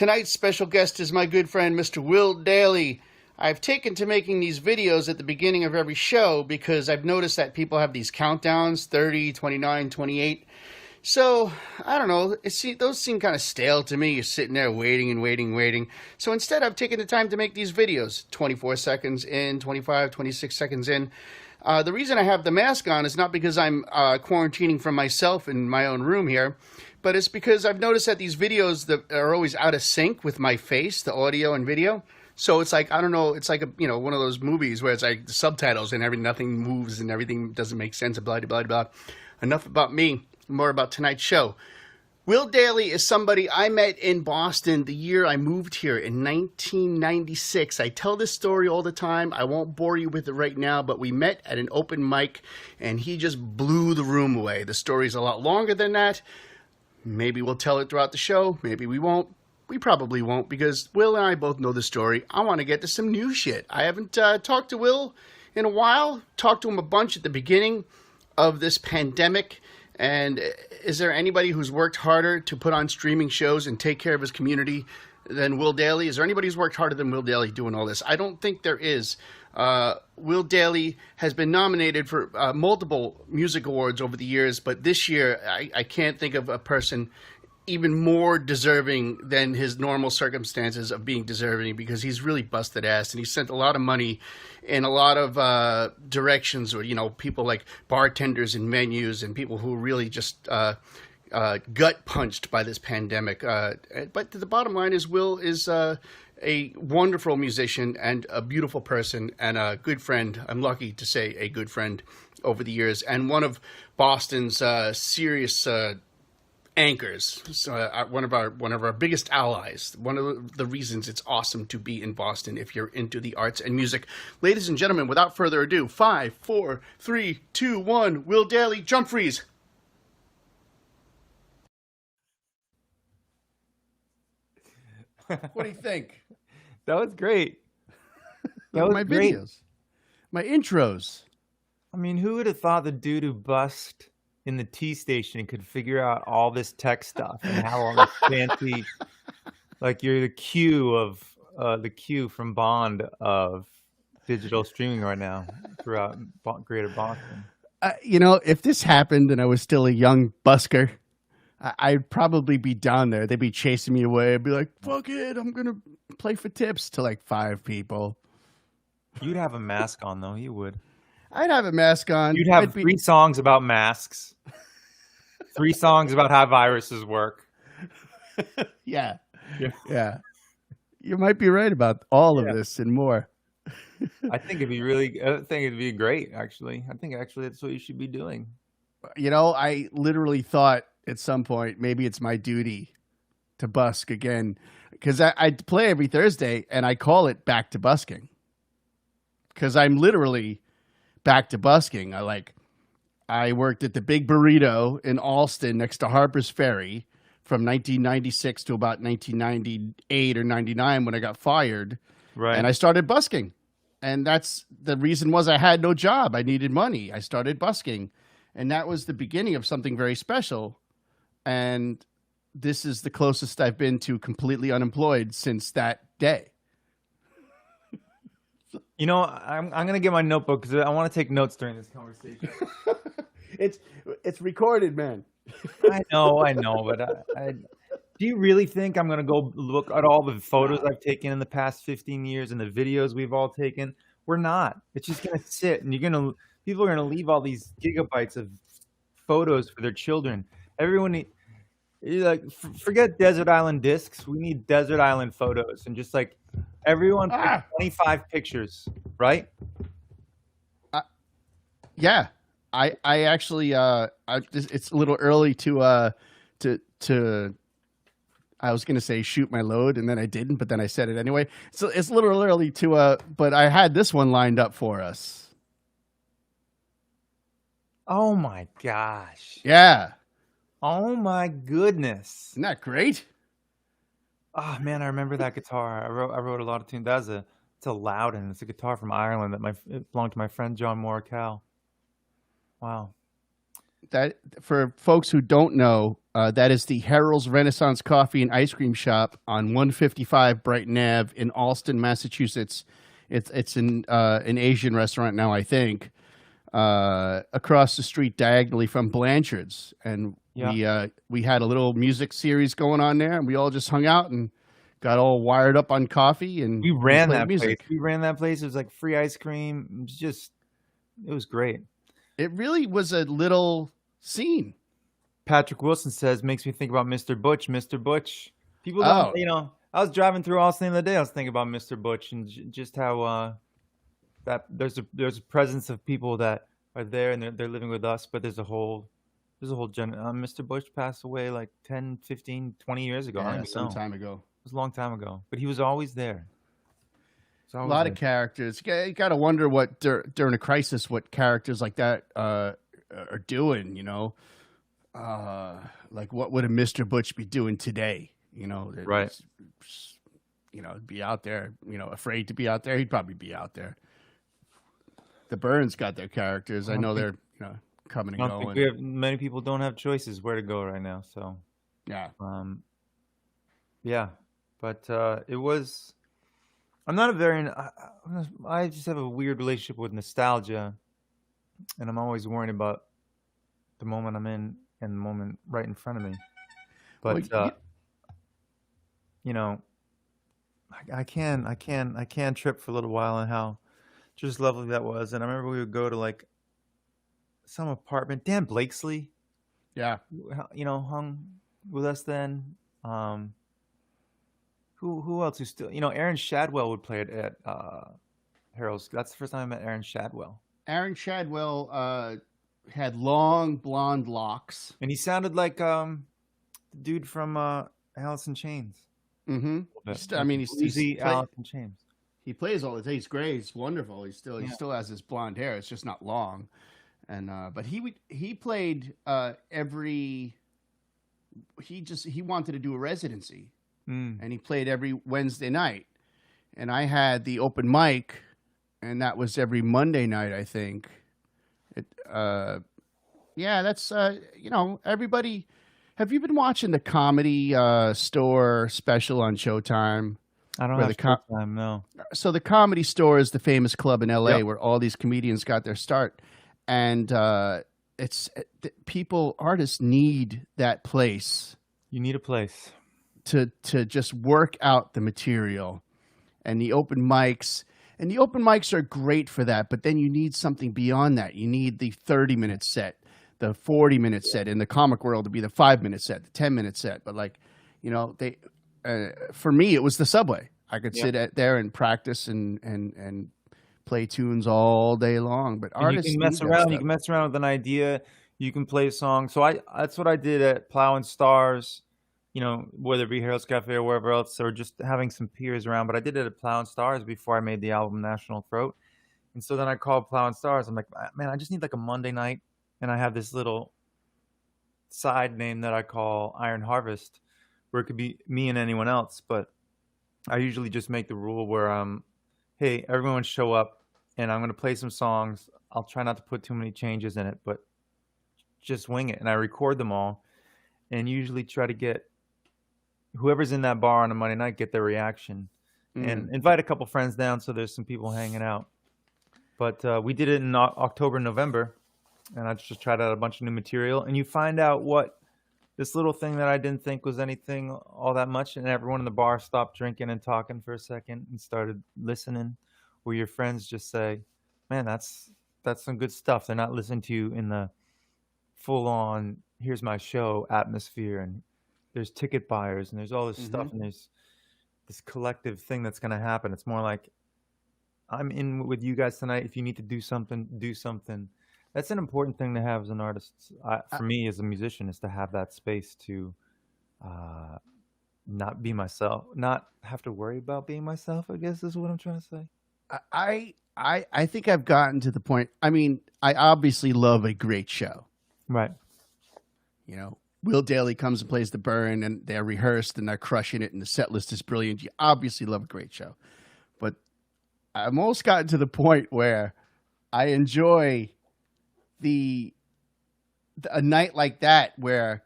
Tonight's special guest is my good friend, Mr. Will Dailey. I've taken to making these videos at the beginning of every show because I've noticed that people have these countdowns, 30, 29, 28. So, I don't know, those seem kind of stale to me. You're sitting there waiting and waiting and waiting. So instead, I've taken the time to make these videos, 24 seconds in, 25, 26 seconds in. The reason I have the mask on is not because I'm quarantining from myself in my own room here, but it's because I've noticed that these videos that are always out of sync with my face, the audio and video. So it's like, I don't know, it's like one of those movies where it's like the subtitles and nothing moves and everything doesn't make sense, blah, blah, blah, blah. Enough about me, more about tonight's show. Will Dailey is somebody I met in Boston the year I moved here in 1996. I tell this story all the time. I won't bore you with it right now, but we met at an open mic and he just blew the room away. The story's a lot longer than that. Maybe we'll tell it throughout the show. Maybe we won't. We probably won't because Will and I both know the story. I want to get to some new shit. I haven't talked to Will in a while. Talked to him a bunch at the beginning of this pandemic. And is there anybody who's worked harder to put on streaming shows and take care of his community than Will Dailey? Is there anybody who's worked harder than Will Dailey doing all this? I don't think there is. Will Dailey has been nominated for multiple music awards over the years, but this year I can't think of a person even more deserving than his normal circumstances of being deserving, because he's really busted ass and he sent a lot of money in a lot of directions, or people like bartenders and menus and people who really just gut punched by this pandemic. But the bottom line is Will is a wonderful musician and a beautiful person and a good friend. I'm lucky to say a good friend over the years, and one of Boston's serious anchors, one of our biggest allies, one of the reasons it's awesome to be in Boston if you're into the arts and music. Ladies and gentlemen, without further ado, 5, 4, 3, 2, 1, Will Dailey, jump freeze. What do you think? That was great. That was my great. Videos, my intros. I mean, who would have thought the dude who bust in the T station could figure out all this tech stuff and how all this fancy, like you're the Q from Bond of digital streaming right now throughout Greater Boston. If this happened and I was still a young busker, I'd probably be down there. They'd be chasing me away. I'd be like, fuck it, I'm going to play for tips to like 5 people. You'd have a mask on, though. You would. I'd have a mask on. You'd have 3 songs about masks. 3 songs about how viruses work. Yeah. You might be right about all of this and more. I think it'd be great, actually. I think that's what you should be doing. I literally thought at some point, maybe it's my duty to busk again, because I play every Thursday and I call it back to busking, because I'm literally back to busking. I worked at the Big Burrito in Allston next to Harper's Ferry from 1996 to about 1998 or 99 when I got fired. Right. And I started busking. And that's the reason was I had no job. I needed money. I started busking. And that was the beginning of something very special. And this is the closest I've been to completely unemployed since that day. I'm going to get my notebook because I want to take notes during this conversation. It's recorded, man. I know, but do you really think I'm going to go look at all the photos I've taken in the past 15 years and the videos we've all taken? We're not. It's just going to sit, and people are going to leave all these gigabytes of photos for their children. Everyone, forget desert island discs. We need desert island photos, and just like everyone, 25 pictures, right? Yeah, I actually, it's a little early to. I was going to say shoot my load, and then I didn't, but then I said it anyway. So it's a little early to, but I had this one lined up for us. Oh my gosh. Yeah. Oh my goodness. Isn't that great? Oh man, I remember that guitar. I wrote a lot of tunes. It's a Loudon. It's a guitar from Ireland it belonged to my friend John Morrical. Wow. That, for folks who don't know, That is the Harold's Renaissance Coffee and Ice Cream Shop on 155 Brighton Ave in Allston, Massachusetts. It's an Asian restaurant now, I think. Across the street diagonally from Blanchard's, and we had a little music series going on there, and we all just hung out and got all wired up on coffee, and we ran played that music. place. We ran that place. It was like free ice cream. It was great. It really was a little scene. Patrick Wilson says, makes me think about Mr. Butch. Mr. Butch. People don't, I was driving through Austin the other day. I was thinking about Mr. Butch and just how that there's a presence of people that are there and they're living with us, but there's a whole Mr. Butch passed away like 10, 15, 20 years ago. Yeah, some time ago. It was a long time ago, but he was always there. A lot of characters. You got to wonder what during a crisis, what characters like that are doing. Like what would a Mr. Butch be doing today? Right. Be out there. Afraid to be out there. He'd probably be out there. The Byrnes got their characters. I know they're coming and going. Many people don't have choices where to go right now. So yeah. Yeah, but it was. I'm not a very. I just have a weird relationship with nostalgia, and I'm always worrying about the moment I'm in and the moment right in front of me. But I can trip for a little while on how just lovely that was. And I remember we would go to like some apartment. Dan Blakesley, yeah, hung with us then. Who else? Who still? Aaron Shadwell would play it at Harold's. That's the first time I met Aaron Shadwell. Aaron Shadwell had long blonde locks, and he sounded like the dude from Alice in Chains. Mm-hmm. He's Alice in Chains. He plays all the time. He's great. He's wonderful. He still has his blonde hair. It's just not long, and but he played every. He wanted to do a residency. And he played every Wednesday night, and I had the open mic, and that was every Monday night, I think. That's everybody. Have you been watching the Comedy Store special on Showtime? I don't have Showtime, no. So the Comedy Store is the famous club in LA where all these comedians got their start, and artists need that place. You need a place to just work out the material, and the open mics are great for that. But then you need something beyond that. You need the 30-minute set, the 40-minute set in the comic world to be the 5-minute set, the 10-minute set. But for me, it was the subway. I could sit there and practice and play tunes all day long. But artists you can mess around. You can mess around with an idea. You can play a song. So that's what I did at Plow and Stars. Whether it be Harold's Cafe or wherever else, or just having some peers around. But I did it at Plow and Stars before I made the album National Throat. And so then I called Plow and Stars. I'm like, man, I just need like a Monday night. And I have this little side name that I call Iron Harvest, where it could be me and anyone else. But I usually just make the rule where, hey, everyone show up, and I'm going to play some songs. I'll try not to put too many changes in it, but just wing it. And I record them all and usually try to get whoever's in that bar on a Monday night, get their reaction, and invite a couple friends down so there's some people hanging out. But we did it in October, November, and I just tried out a bunch of new material. And you find out what this little thing that I didn't think was anything all that much, and everyone in the bar stopped drinking and talking for a second and started listening, where your friends just say, man, that's some good stuff. They're not listening to you in the full-on, here's my show atmosphere, and there's ticket buyers, and there's all this stuff, and there's this collective thing that's going to happen. It's more like, I'm in with you guys tonight. If you need to do something, do something. That's an important thing to have as an artist. For me, as a musician, is to have that space to not be myself, not have to worry about being myself, I guess is what I'm trying to say. I think I've gotten to the point. I mean, I obviously love a great show. Right. Will Dailey comes and plays the Burn, and they're rehearsed and they're crushing it, and the set list is brilliant. You obviously love a great show. But I've almost gotten to the point where I enjoy a night like that where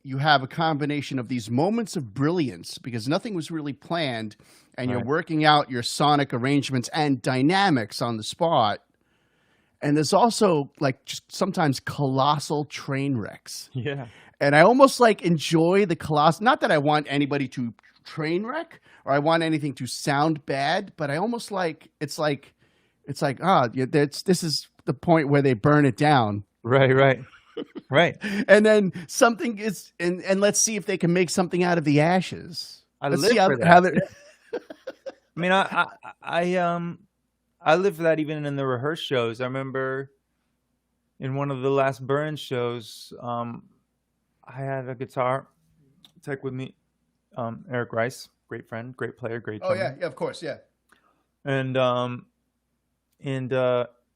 you have a combination of these moments of brilliance because nothing was really planned, and you're working out your sonic arrangements and dynamics on the spot. And there's also like just sometimes colossal train wrecks. Yeah. And I almost like enjoy the colossal, not that I want anybody to train wreck or I want anything to sound bad, but I almost like, it's like, this is the point where they burn it down. Right. And then something is, and let's see if they can make something out of the ashes. Let's live see for that. I mean, I live for that even in the rehearse shows. I remember in one of the last Burns shows, I had a guitar tech with me, Eric Rice, great friend, great player, great drummer. Yeah, of course, yeah. And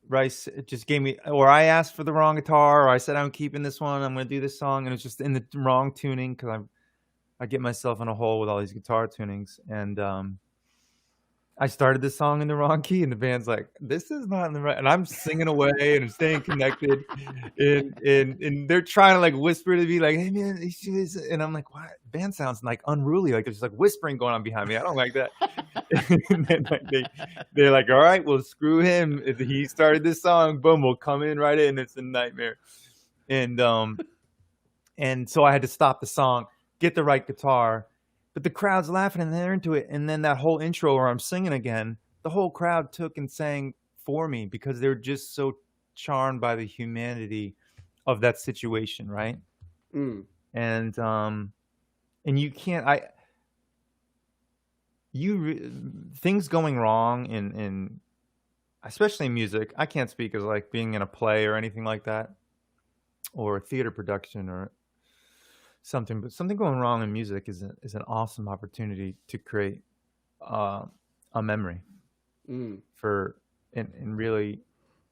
Rice just gave me, or I asked for the wrong guitar, or I said I'm keeping this one, I'm going to do this song, and it's just in the wrong tuning because I get myself in a hole with all these guitar tunings, and I started this song in the wrong key, and the band's like, "This is not in the right." And I'm singing away, and I'm staying connected, and they're trying to like whisper to me, like, "Hey man," and I'm like, "What?" Band sounds like unruly, like there's like whispering going on behind me. I don't like that. And then like, they're like, "All right, well, screw him. If he started this song, boom, we'll come in right in. It's a nightmare." And so I had to stop the song, get the right guitar. But the crowd's laughing and they're into it. And then that whole intro where I'm singing again, the whole crowd took and sang for me because they're just so charmed by the humanity of that situation, right? And you can't, things going wrong in especially in music. I can't speak as like being in a play or anything like that, or a theater production or something, but something going wrong in music is an awesome opportunity to create a memory for and really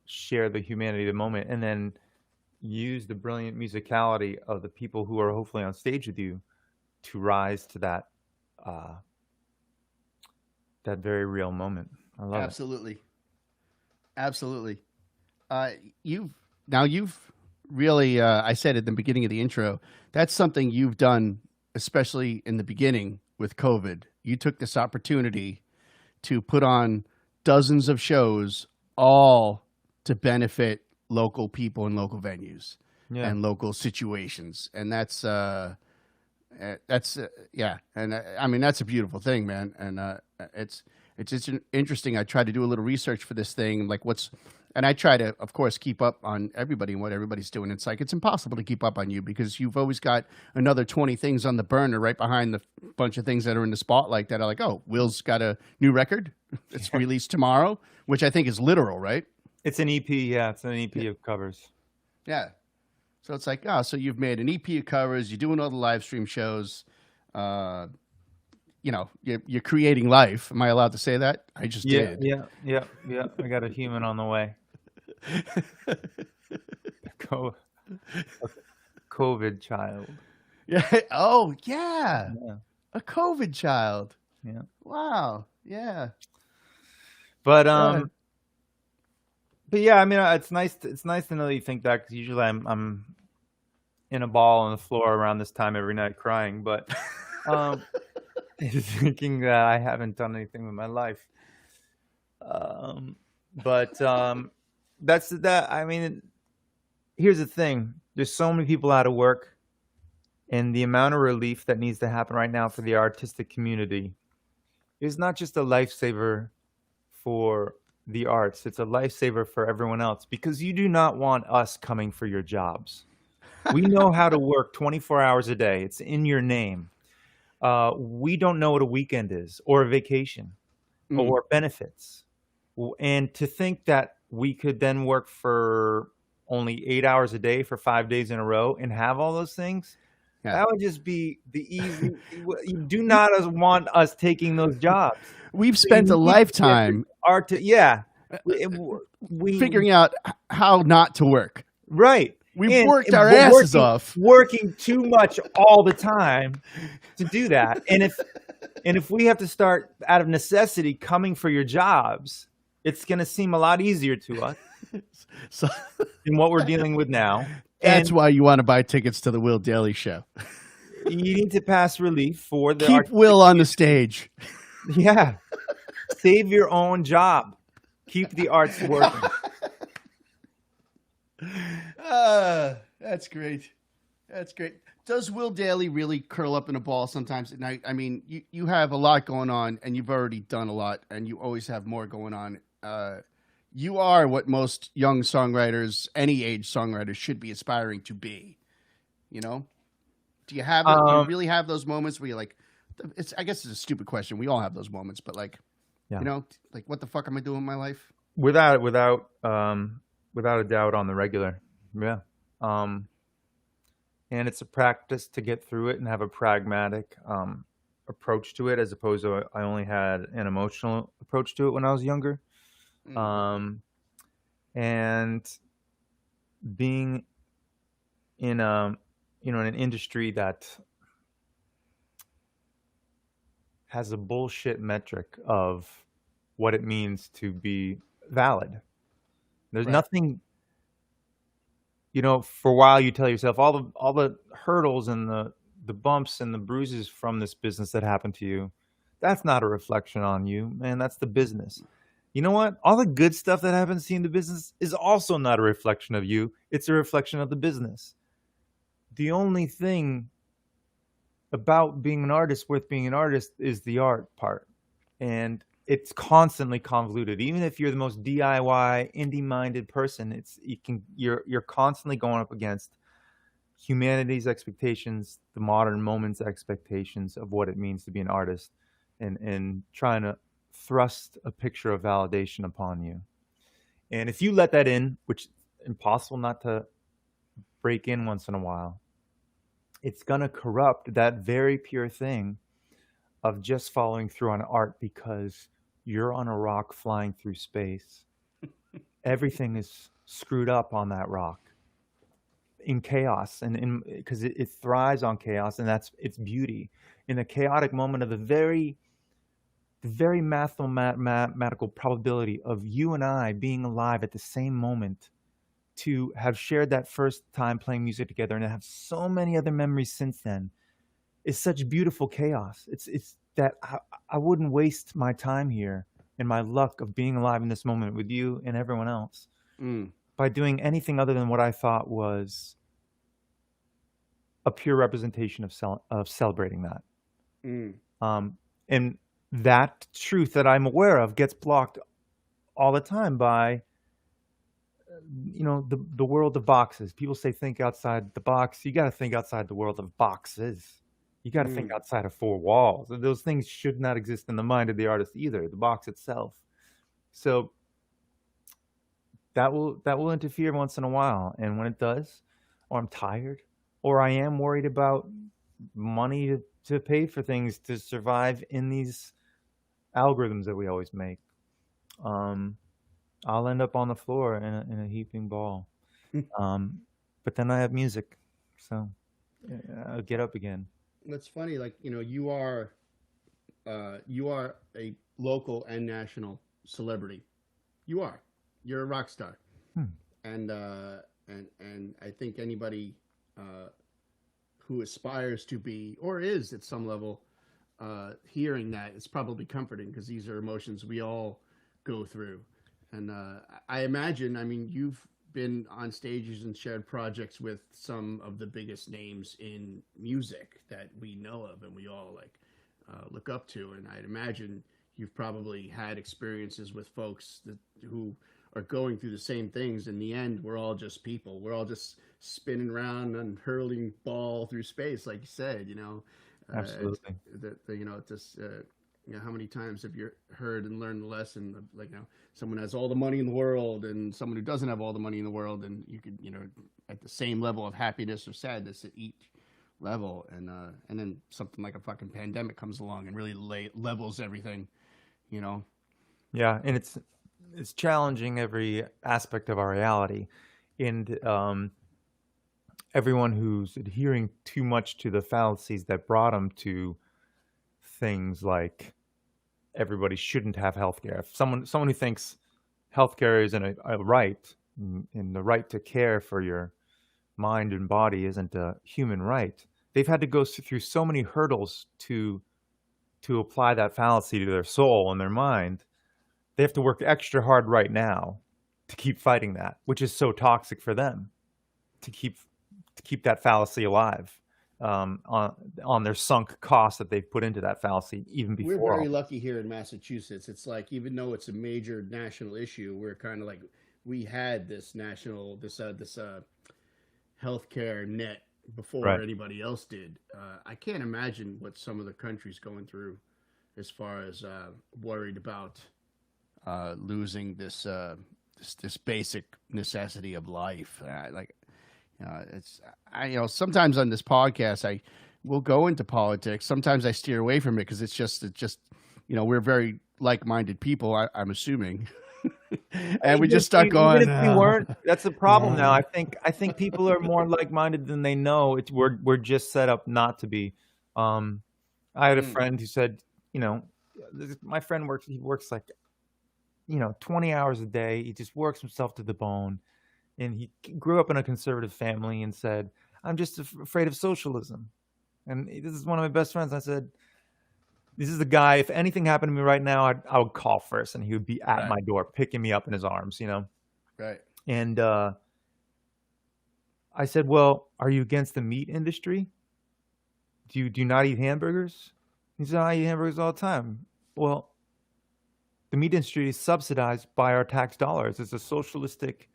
share the humanity of the moment, and then use the brilliant musicality of the people who are hopefully on stage with you to rise to that very real moment. I love it. Absolutely. You've really, I said at the beginning of the intro, that's something you've done, especially in the beginning with COVID. You took this opportunity to put on dozens of shows, all to benefit local people and local venues and local situations. And that's yeah. And I mean, that's a beautiful thing, man. And it's just interesting. I tried to do a little research for this thing, like and I try to, of course, keep up on everybody and what everybody's doing. It's like, it's impossible to keep up on you because you've always got another 20 things on the burner right behind the bunch of things that are in the spotlight that are like, oh, Will's got a new record. It's released tomorrow, which I think is literal, right? It's an EP. Yeah. It's an EP of covers. Yeah. So it's like, oh, so you've made an EP of covers. You're doing all the live stream shows. You know, you're creating life. Am I allowed to say that? I just did. Yeah. I got a human on the way. COVID child. Yeah. Oh, yeah. A COVID child. Yeah. Wow. Yeah. But yeah, I mean, it's nice to know that you think that, because usually I'm in a ball on the floor around this time every night crying, but thinking that I haven't done anything with my life. But that's that. I mean, here's the thing: there's so many people out of work, and the amount of relief that needs to happen right now for the artistic community is not just a lifesaver for the arts; it's a lifesaver for everyone else, because you do not want us coming for your jobs. We know how to work 24 hours a day. It's in your name. We don't know what a weekend is, or a vacation, or benefits. And to think that we could then work for only 8 hours a day for 5 days in a row and have all those things, that would just be the easy. You do not want us taking those jobs. We've spent a lifetime figuring out how not to work. Right. We've worked our asses off. Working too much all the time to do that. And if we have to start out of necessity coming for your jobs, it's going to seem a lot easier to us than what we're dealing with now. That's why you want to buy tickets to the Will Dailey Show. You need to pass relief for the Keep artistic Will on the community. stage. Yeah. Save your own job. Keep the arts working. That's great. That's great. Does Will Dailey really curl up in a ball sometimes at night? I mean, you have a lot going on, and you've already done a lot, and you always have more going on. You are what most young songwriters, any age songwriters, should be aspiring to be. You know? Do you have it? Do you Um, really have those moments where you're like, it's? I guess it's a stupid question. We all have those moments, but like, yeah. you know, like what the fuck am I doing in my life? Without a doubt on the regular. Yeah. Um, and it's a practice to get through it and have a pragmatic approach to it, as opposed to I only had an emotional approach to it when I was younger. Mm, Um, and being in in an industry that has a bullshit metric of what it means to be valid. There's right. nothing, for a while you tell yourself all the hurdles and the bumps and the bruises from this business that happened to you, that's not a reflection on you, man. That's the business. You know what? All the good stuff that happens to you in the business is also not a reflection of you. It's a reflection of the business. The only thing about being an artist worth being an artist is the art part. And it's constantly convoluted. Even if you're the most DIY indie minded person, you're constantly going up against humanity's expectations, the modern moment's expectations of what it means to be an artist, and trying to thrust a picture of validation upon you. And if you let that in, which is impossible not to break in once in a while, it's going to corrupt that very pure thing of just following through on art because you're on a rock flying through space. Everything is screwed up on that rock in chaos, and because it thrives on chaos, and that's its beauty. In the chaotic moment of the very mathematical probability of you and I being alive at the same moment, to have shared that first time playing music together and to have so many other memories since then, is such beautiful chaos. It's that I wouldn't waste my time here and my luck of being alive in this moment with you and everyone else Mm, by doing anything other than what I thought was a pure representation of celebrating that. mm. And that truth that I'm aware of gets blocked all the time by the world of boxes. People say think outside the box. You got to think outside the world of boxes. You got to think Mm. outside of four walls. Those things should not exist in the mind of the artist either, the box itself. So that will interfere once in a while, and when it does, or I'm tired, or I am worried about money to pay for things to survive in these algorithms that we always make, um, I'll end up on the floor in a heaping ball. But then I have music, so I'll get up again. That's funny. Like you are a local and national celebrity. You are. You're a rock star, Hmm. and I think anybody uh, who aspires to be or is at some level hearing that, it's probably comforting because these are emotions we all go through. And I imagine, I mean, you've been on stages and shared projects with some of the biggest names in music that we know of and we all like look up to. And I'd imagine you've probably had experiences with folks who are going through the same things. In the end, we're all just people. We're all just spinning around and hurling ball through space, like you said. Absolutely. Just how many times have you heard and learned the lesson of like someone has all the money in the world and someone who doesn't have all the money in the world, and you could at the same level of happiness or sadness at each level, and then something like a fucking pandemic comes along and really levels everything, you know. Yeah, and it's challenging every aspect of our reality, and everyone who's adhering too much to the fallacies that brought them to things like everybody shouldn't have healthcare. If someone who thinks healthcare isn't a right, and the right to care for your mind and body isn't a human right, they've had to go through so many hurdles to apply that fallacy to their soul and their mind. They have to work extra hard right now to keep fighting that, which is so toxic for them, to keep that fallacy alive, on their sunk cost that they've put into that fallacy even We're before. very lucky here in Massachusetts. It's like, even though it's a major national issue, we're kind of like, we had this national this healthcare net before Right. anybody else did. I can't imagine what some of the country's going through as far as worried about losing this basic necessity of life. It's sometimes on this podcast I will go into politics. Sometimes I steer away from it because it's just we're very like-minded people. I'm assuming, and we just start going. Even if we weren't, that's the problem now. I think people are more like-minded than they know. We're just set up not to be. I had a friend who said, my friend works like 20 hours a day. He just works himself to the bone. And he grew up in a conservative family and said, I'm just afraid of socialism. And this is one of my best friends. I said, this is the guy, if anything happened to me right now, I would call first, and he would be at my door, picking me up in his arms, Right. And I said, well, are you against the meat industry? Do you not eat hamburgers? He said, I eat hamburgers all the time. Well, the meat industry is subsidized by our tax dollars. It's a socialistic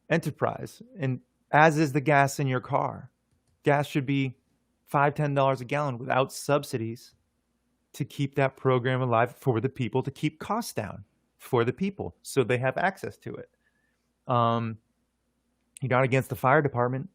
enterprise, and as is the gas in your car. Gas should be $5-10 a gallon without subsidies to keep that program alive for the people, to keep costs down for the people so they have access to it. You're not against the fire department,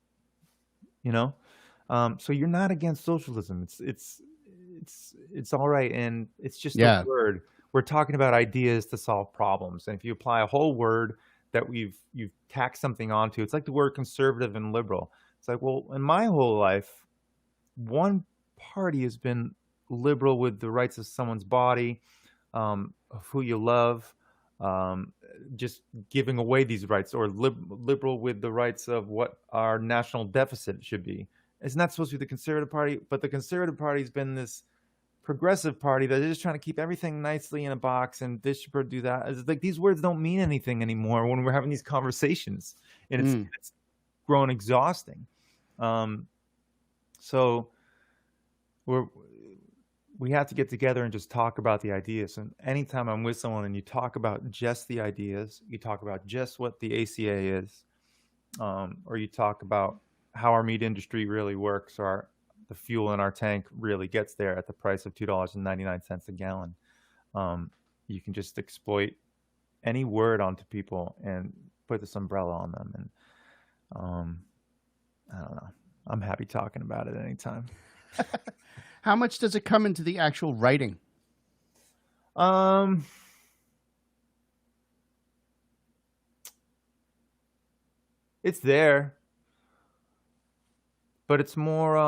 so you're not against socialism. It's all right, and it's just a word. We're talking about ideas to solve problems, and if you apply a whole word that you've tacked something onto, it's like the word conservative and liberal. It's like, well, in my whole life, one party has been liberal with the rights of someone's body, of who you love, just giving away these rights, or liberal with the rights of what our national deficit should be. It's not supposed to be the Conservative Party, but the Conservative Party has been this progressive party that is just trying to keep everything nicely in a box, and this should do that. It's like these words don't mean anything anymore when we're having these conversations, and it's grown exhausting. So we have to get together and just talk about the ideas. And anytime I'm with someone and you talk about just the ideas, you talk about just what the ACA is, or you talk about how our meat industry really works, or the fuel in our tank really gets there at the price of $2.99 a gallon. You can just exploit any word onto people and put this umbrella on them. And I don't know. I'm happy talking about it anytime. How much does it come into the actual writing? It's there, but it's more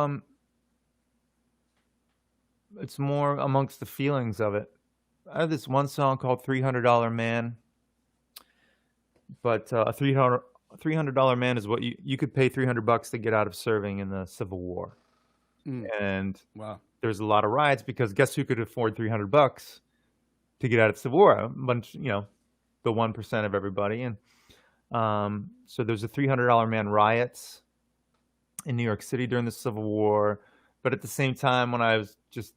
amongst the feelings of it. I have this one song called $300 Man, but a $300 man is what you could pay $300 to get out of serving in the Civil War. And wow, there's a lot of riots because guess who could afford $300 to get out of the Civil War? A bunch, the 1% of everybody. And so there's a $300 man riots in New York City during the Civil War. But at the same time, when I was just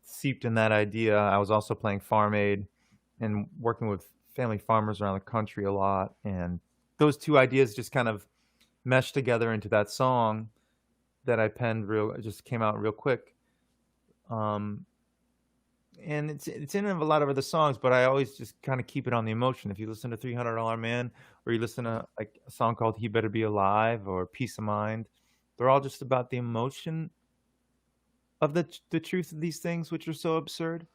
seeped in that idea, I was also playing Farm Aid and working with family farmers around the country a lot. And those two ideas just kind of meshed together into that song that I penned. It just came out real quick. And it's in a lot of other songs, but I always just kind of keep it on the emotion. If you listen to $300 Man, or you listen to like a song called He Better Be Alive or Peace of Mind, they're all just about the emotion of the truth of these things, which are so absurd,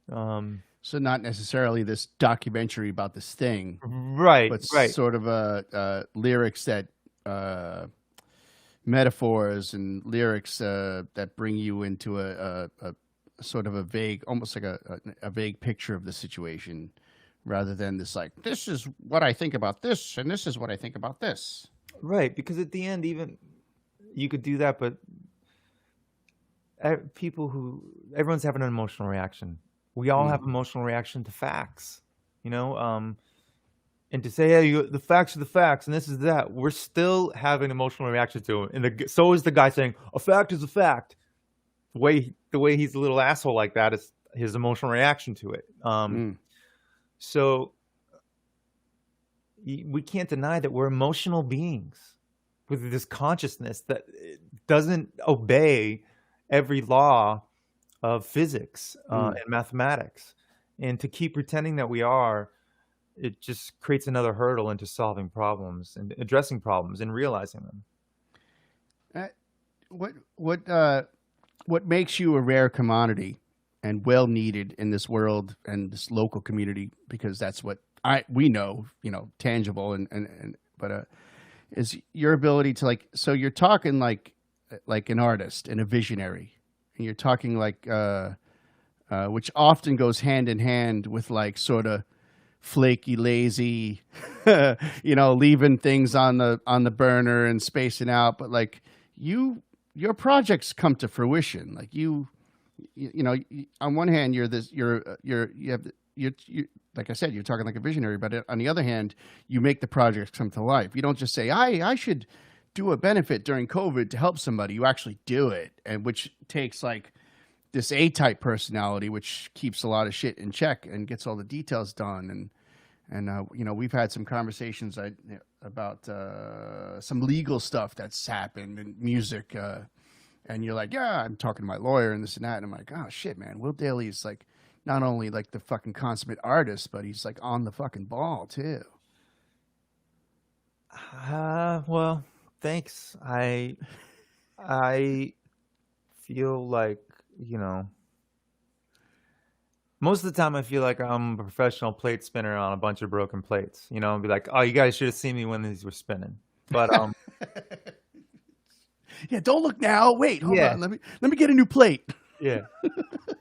So not necessarily this documentary about this thing, right? But right. sort of lyrics that metaphors and lyrics that bring you into a sort of a vague, almost like a vague picture of the situation, rather than this like, this is what I think about this, and this is what I think about this. Right, because at the end, even you could do that, but everyone's having an emotional reaction. We all have emotional reaction to facts, you know. And to say, hey, the facts are the facts, and this is that, we're still having emotional reaction to it. And so is the guy saying a fact is a fact. The way he's a little asshole like that is his emotional reaction to it. So we can't deny that we're emotional beings with this consciousness that doesn't obey every law of physics and mathematics. And to keep pretending that we are, it just creates another hurdle into solving problems and addressing problems and realizing them. What makes you a rare commodity and well needed in this world and this local community? Because that's what we know, tangible but is your ability to so you're talking like an artist and a visionary, and you're talking which often goes hand in hand with sort of flaky, lazy, leaving things on the burner and spacing out. But your projects come to fruition. On one hand, you're like I said, you're talking like a visionary, but on the other hand, you make the projects come to life. You don't just say, I should do a benefit during COVID to help somebody. You actually do it, and which takes this A-type personality, which keeps a lot of shit in check and gets all the details done. And we've had some conversations about some legal stuff that's happened in music. And you're like, yeah, I'm talking to my lawyer and this and that. And I'm like, oh shit, man. Will Dailey is not only the fucking consummate artist, but he's on the fucking ball too. Well, thanks. I feel most of the time I feel like I'm a professional plate spinner on a bunch of broken plates, and be like, oh, you guys should have seen me when these were spinning. But yeah, don't look now. Wait, hold on. Let me get a new plate. Yeah.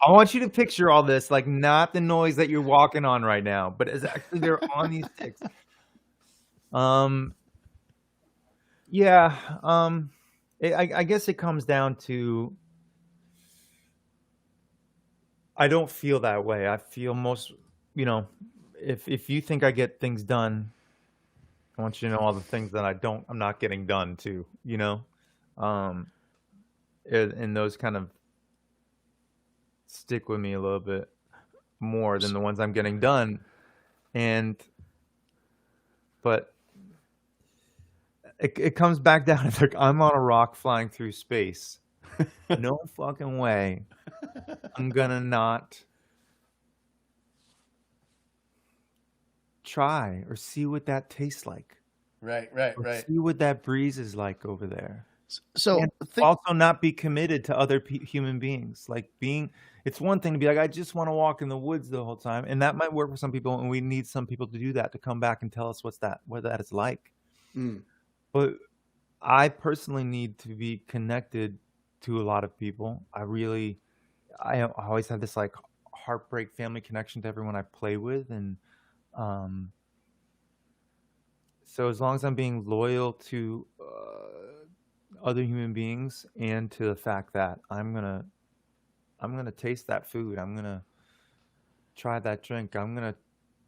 I want you to picture all this, not the noise that you're walking on right now, but it's actually they're on these sticks. Yeah. I guess it comes down to, I don't feel that way. I feel most, if you think I get things done, I want you to know all the things that I'm not getting done too, and those kind of stick with me a little bit more than the ones I'm getting done. But it comes back down. It's I'm on a rock flying through space. No fucking way I'm gonna not try or see what that tastes like. Right. See what that breeze is like over there. So also not be committed to other human beings. It's one thing to be like, I just want to walk in the woods the whole time, and that might work for some people, and we need some people to do that, to come back and tell us what that is like. But I personally need to be connected to a lot of people. I always have this heartbreak family connection to everyone I play with, and so as long as I'm being loyal to other human beings and to the fact that I'm gonna taste that food, I'm gonna try that drink, I'm gonna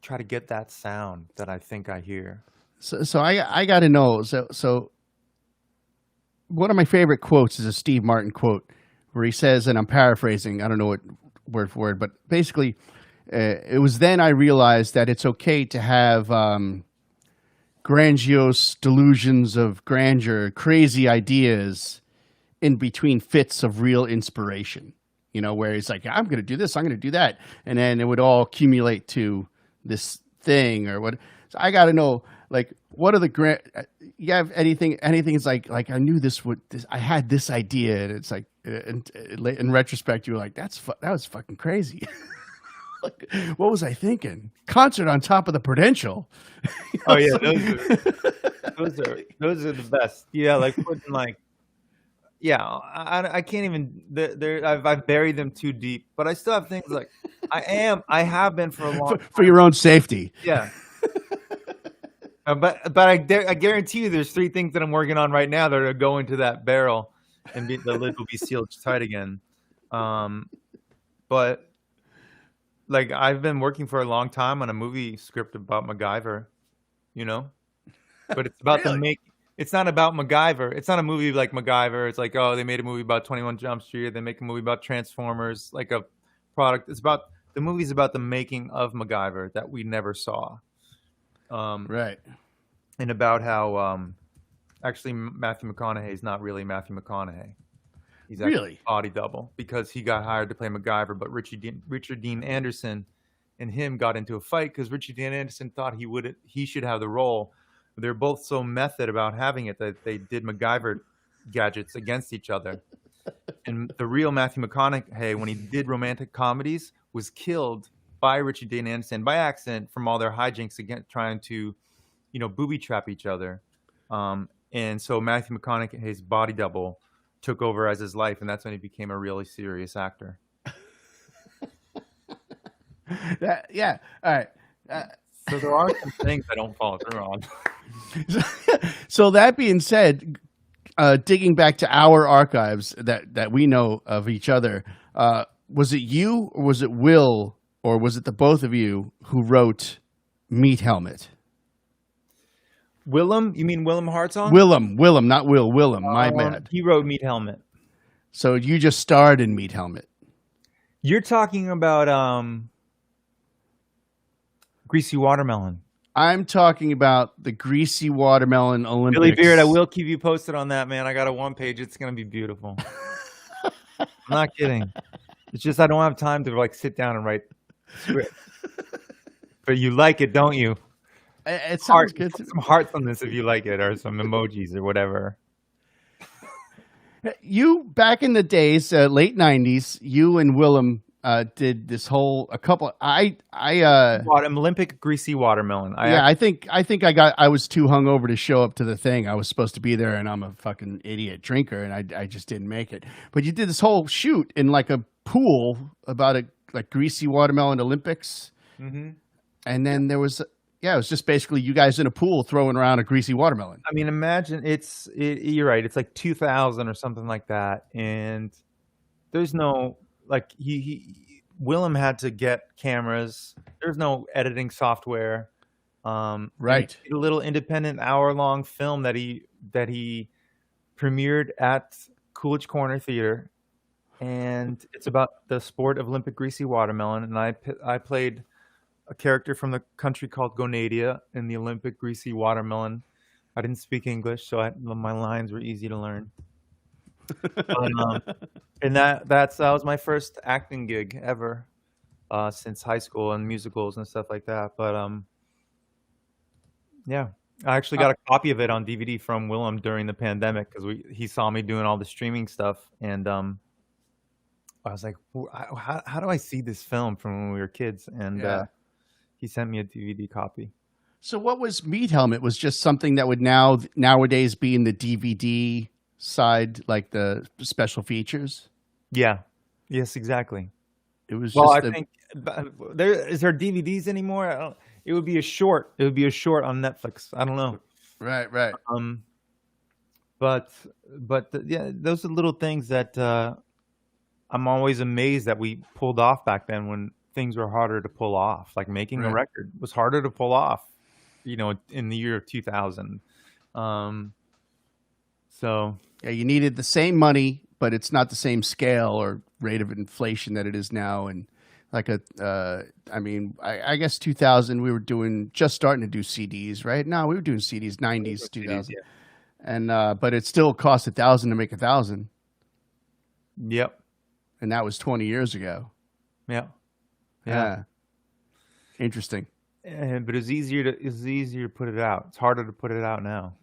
try to get that sound that I think I hear. So I got to know. So one of my favorite quotes is a Steve Martin quote where he says, and I'm paraphrasing, I don't know what word for word, but basically, it was then I realized that it's okay to have grandiose delusions of grandeur, crazy ideas in between fits of real inspiration, where he's like, I'm going to do this, I'm going to do that. And then it would all accumulate to this thing or what. So I got to know, what are the you have anything is like I knew I had this idea, and it's in retrospect, you were like, that was fucking crazy. What was I thinking? Concert on top of the Prudential. Oh yeah, those are the best. Yeah, putting yeah, I can't even. I've buried them too deep, but I still have things I have been for a long time. For your own safety. Yeah. But I guarantee you, there's 3 things that I'm working on right now that are go into that barrel, and the lid will be sealed tight again. But like I've been working for a long time on a movie script about MacGyver, you know, but it's about the Really? make. It's not about MacGyver. It's not a movie like MacGyver. It's like, oh, they made a movie about 21 Jump Street. They make a movie about Transformers, like a product. It's about the movie's about the making of MacGyver that we never saw. Right. And about how actually Matthew McConaughey is not really Matthew McConaughey. He's actually Really? a body double because he got hired to play MacGyver, but Richard Dean Anderson and him got into a fight because Richard Dean Anderson thought he should have the role. They're both so method about having it that they did MacGyver gadgets against each other. And the real Matthew McConaughey, when he did romantic comedies, was killed by Richard Dean Anderson by accident from all their hijinks again, trying to, booby trap each other. And so Matthew McConaughey's body double took over as his life, and that's when he became a really serious actor. Yeah. All right. So there are some things I don't follow through on. So that being said, digging back to our archives that we know of each other, was it you or was it Will or was it the both of you who wrote Meat Helmet? Willem? You mean Willem Hartzong? Willem, not Will. Willem, my bad. He wrote Meat Helmet. So you just starred in Meat Helmet. You're talking about Greasy Watermelon. I'm talking about the Greasy Watermelon Olympics. Billy Beard, I will keep you posted on that, man. I got a 1-page. It's going to be beautiful. I'm not kidding. It's just I don't have time to sit down and write script. But you like it, don't you? It sounds good. Some hearts on this if you like it, or some emojis or whatever. You, back in the days, late 90s, you and Willem did this whole I Olympic Greasy Watermelon. I think I was too hungover to show up to the thing. I was supposed to be there, and I'm a fucking idiot drinker, and I just didn't make it. But you did this whole shoot in like a pool about Greasy Watermelon Olympics, and then there was. Yeah, it was just basically you guys in a pool throwing around a greasy watermelon. I mean, imagine you're right. It's like 2000 or something like that. And there's no, Willem had to get cameras. There's no editing software. Right. A little independent hour-long film that he premiered at Coolidge Corner Theater. And it's about the sport of Olympic greasy watermelon. And I played a character from the country called Gonadia in the Olympic greasy watermelon. I didn't speak English, so my lines were easy to learn. And that was my first acting gig ever since high school and musicals and stuff like that. But yeah, I actually got a copy of it on DVD from Willem during the pandemic because he saw me doing all the streaming stuff, and I was like, how do I see this film from when we were kids? And he sent me a DVD copy. So what was Meat Helmet? Was just something that would nowadays be in the DVD side, like the special features? Yeah. Yes, exactly. It was I think is there DVDs anymore? It would be a short. It would be a short on Netflix. I don't know. Right. But those are little things that I'm always amazed that we pulled off back then when things were harder to pull off. Like making a record was harder to pull off, in the year of 2000. So yeah, you needed the same money, but it's not the same scale or rate of inflation that it is now. And I guess 2000 we were just starting to do CDs, right? No, we were doing CDs 90s, 2000, yeah. And but it still cost $1,000 to make 1,000. Yep. And that was 20 years ago. Yeah. Interesting. But it's easier to put it out. It's harder to put it out now.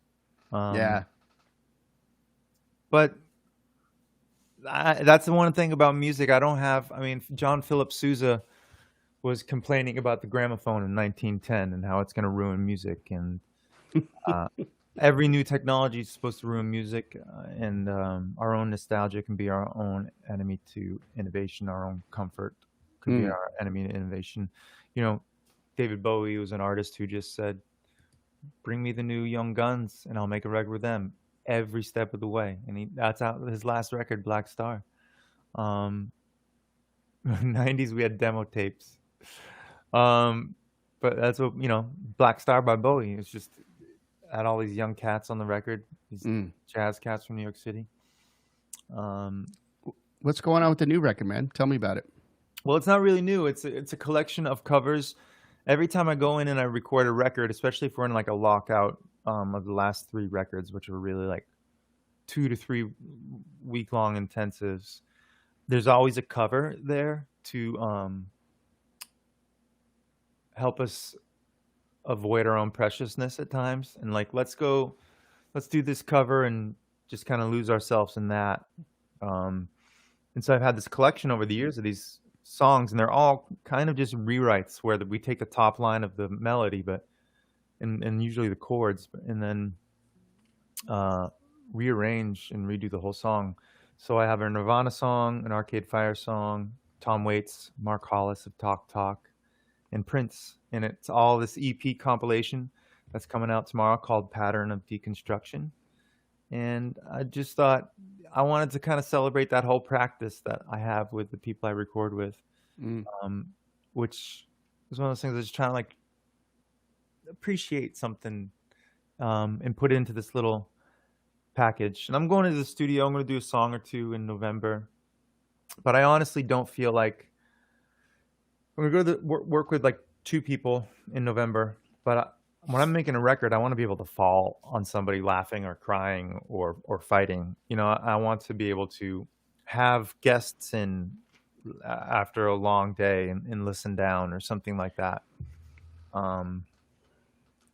But that's the one thing about music I don't have. I mean, John Philip Sousa was complaining about the gramophone in 1910 and how it's going to ruin music. And every new technology is supposed to ruin music. And our own nostalgia can be our own enemy to innovation. Our own comfort be our enemy to innovation. David Bowie was an artist who just said, bring me the new Young Guns, and I'll make a record with them every step of the way. And that's out his last record, Black Star. 90s, we had demo tapes. But that's what, Black Star by Bowie. It's just had all these young cats on the record, these jazz cats from New York City. What's going on with the new record, man? Tell me about it. Well, it's not really new. It's a collection of covers. Every time I go in and I record a record, especially if we're in like a lockout of the last 3 records, which are really like 2 to 3 week-long intensives, there's always a cover there to help us avoid our own preciousness at times. And like, let's do this cover and just kind of lose ourselves in that. And so I've had this collection over the years of these songs, and they're all kind of just rewrites where we take the top line of the melody, and usually the chords, and then rearrange and redo the whole song. So I have a Nirvana song, an Arcade Fire song, Tom Waits, Mark Hollis of Talk Talk, and Prince. And it's all this EP compilation that's coming out tomorrow called Pattern of Deconstruction. And I just thought I wanted to kind of celebrate that whole practice that I have with the people I record with, which is one of those things I was just trying to like appreciate something and put it into this little package. And I'm going to the studio. I'm going to do a song or 2 in November, but I honestly don't feel like I'm going to go to work with like 2 people in November. But when I'm making a record, I want to be able to fall on somebody laughing or crying or fighting. I want to be able to have guests in after a long day and listen down or something like that. And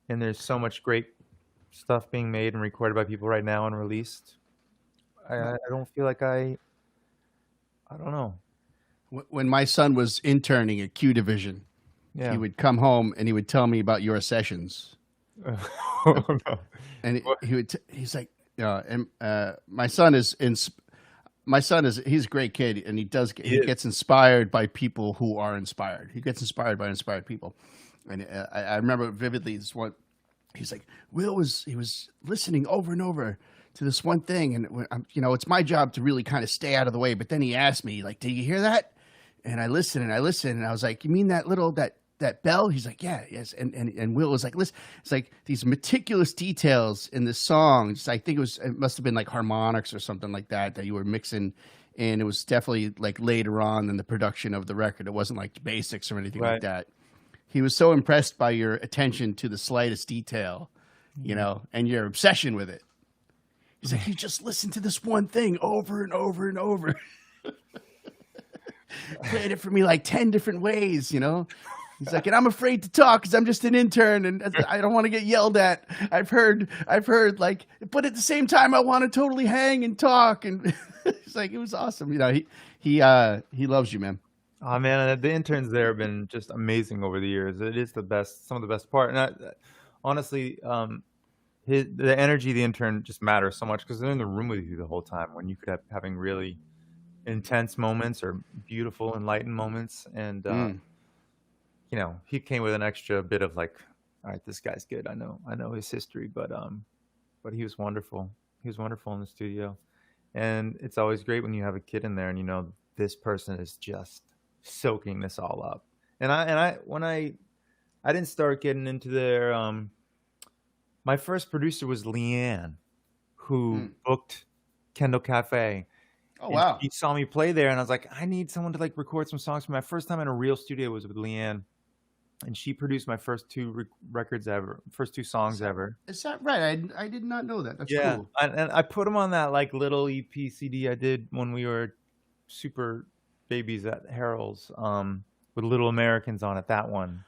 there's so much great stuff being made and recorded by people right now and released. I don't feel like I don't know. When my son was interning at Q Division, he would come home and he would tell me about your sessions. Oh, no. And he's like, my son is he's a great kid, and he gets inspired by people who are inspired. He gets inspired by inspired people. And I remember vividly this one. He's like, he was listening over and over to this one thing, and it's my job to really kind of stay out of the way. But then he asked me, like, "Did you hear that?" And I listened, and I was like, "You mean that bell?" He's like, "Yeah, yes." And Will was like, "Listen," it's like these meticulous details in this song. I think it must have been like harmonics or something like that you were mixing, and it was definitely like later on in the production of the record. It wasn't like basics or anything like that. He was so impressed by your attention to the slightest detail, and your obsession with it. He's like, "You just listen to this one thing over and over and over." Played it for me like 10 different ways, He's like, "And I'm afraid to talk because I'm just an intern and I don't want to get yelled at. I've heard like, but at the same time, I want to totally hang and talk." And it's like, it was awesome. He loves you, man. Oh man, the interns there have been just amazing over the years. It is some of the best part. And honestly, the energy of the intern just matters so much because they're in the room with you the whole time when you could have having really intense moments or beautiful enlightened moments. And he came with an extra bit of like, all right, this guy's good. I know his history, but he was wonderful. He was wonderful in the studio. And it's always great when you have a kid in there and this person is just soaking this all up. And I didn't start getting into their my first producer was Leanne, who booked Kendall Cafe. Oh, wow. She saw me play there, and I was like, I need someone to like record some songs for me. My first time in a real studio was with Leanne, and she produced my first 2 records ever, first 2 songs ever. Is that right? I did not know that. That's cool. And I put them on that like little EP CD I did when we were super babies at Harold's with Little Americans on it. That one.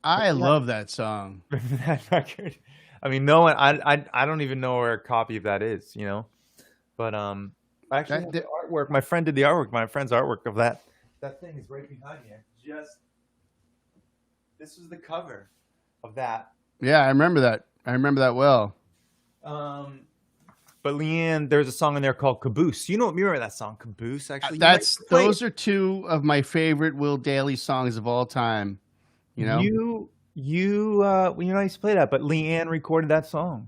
I love that song. That record. I mean, no one. I don't even know where a copy of that is. But actually, the artwork. My friend did the artwork. My friend's artwork of that. That thing is right behind me. This was the cover of that. Yeah, I remember that. I remember that well. But Leanne, there's a song in there called Caboose. You remember that song, Caboose? Actually, those are 2 of my favorite Will Dailey songs of all time. You I used to play that, but Leanne recorded that song,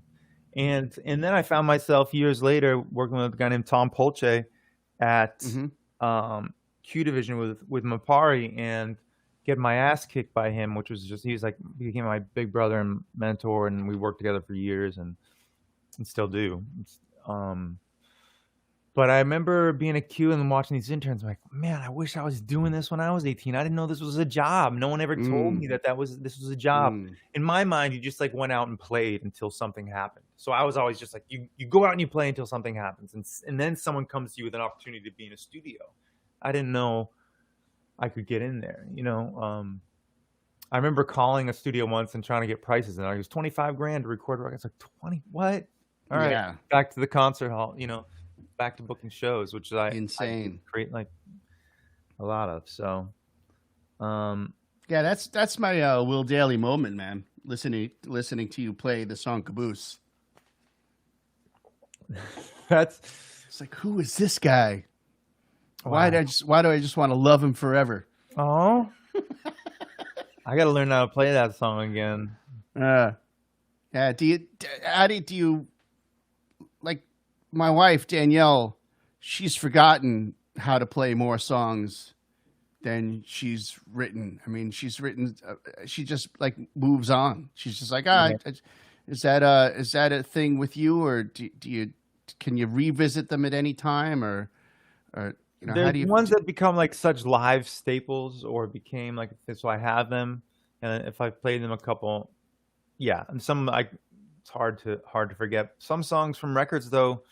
and then I found myself years later working with a guy named Tom Polche at Mm-hmm. Q Division with Mapari, and get my ass kicked by him, which was just, he was like, became my big brother and mentor, and we worked together for years and still do. Um, but I remember being at Q and watching these interns. I'm like, man, I wish I was doing this when I was 18. I didn't know this was a job. No one ever told me Mm. that this was a job. Mm. In my mind, you just like went out and played until something happened. So I was always just like, you go out and you play until something happens, and then someone comes to you with an opportunity to be in a studio. I didn't know I could get in there. I remember calling a studio once and trying to get prices, and I was 25 grand to record records. Like 20, what? All right, Yeah. back to the concert hall. Back to booking shows, which I Insane. create like a lot of. So, um, Yeah, that's my Will Dailey moment, man. Listening to you play the song Caboose. that's It's like, who is this guy? wow. Why do I just want to love him forever? Oh, I got to learn how to play that song again. Yeah. How do you like my wife Danielle? She's forgotten how to play more songs than she's written. I mean, she's written. She just like moves on. She's just like, Yeah. is that a thing with you, or do you can you revisit them at any time, or how There's do you? ones that become like such live staples, or became like, so I have them, and if I played them a couple, yeah, and some it's hard to forget. Some songs from records though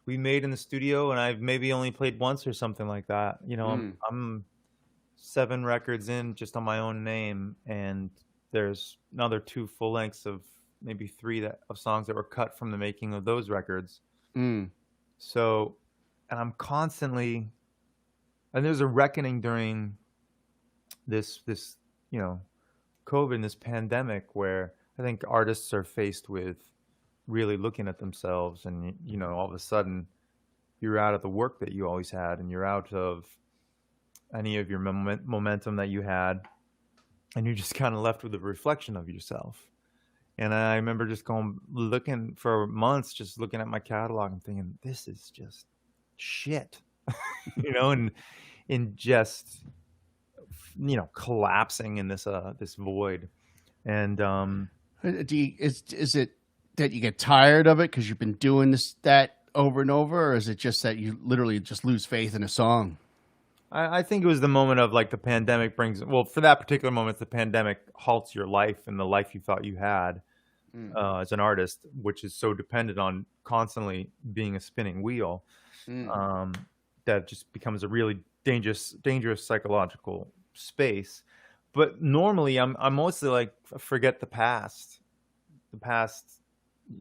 we made in the studio, and I've maybe only played once or something like that. I'm 7 records in just on my own name, and there's another 2 full lengths of maybe 3 of songs that were cut from the making of those records. Mm. So, and I'm constantly, and there's a reckoning during this COVID and this pandemic, where I think artists are faced with really looking at themselves, and all of a sudden you're out of the work that you always had, and you're out of any of your momentum that you had, and you're just kind of left with a reflection of yourself. And I remember just looking for months, just looking at my catalog and thinking, this is just shit, and just collapsing in this void. And Is it that you get tired of it because you've been doing that over and over, or is it just that you literally just lose faith in a song? I think it was the moment of like the pandemic for that particular moment, the pandemic halts your life and the life you thought you had as an artist, which is so dependent on constantly being a spinning wheel, that just becomes a really dangerous psychological space. But normally I'm mostly like, forget the past. The past,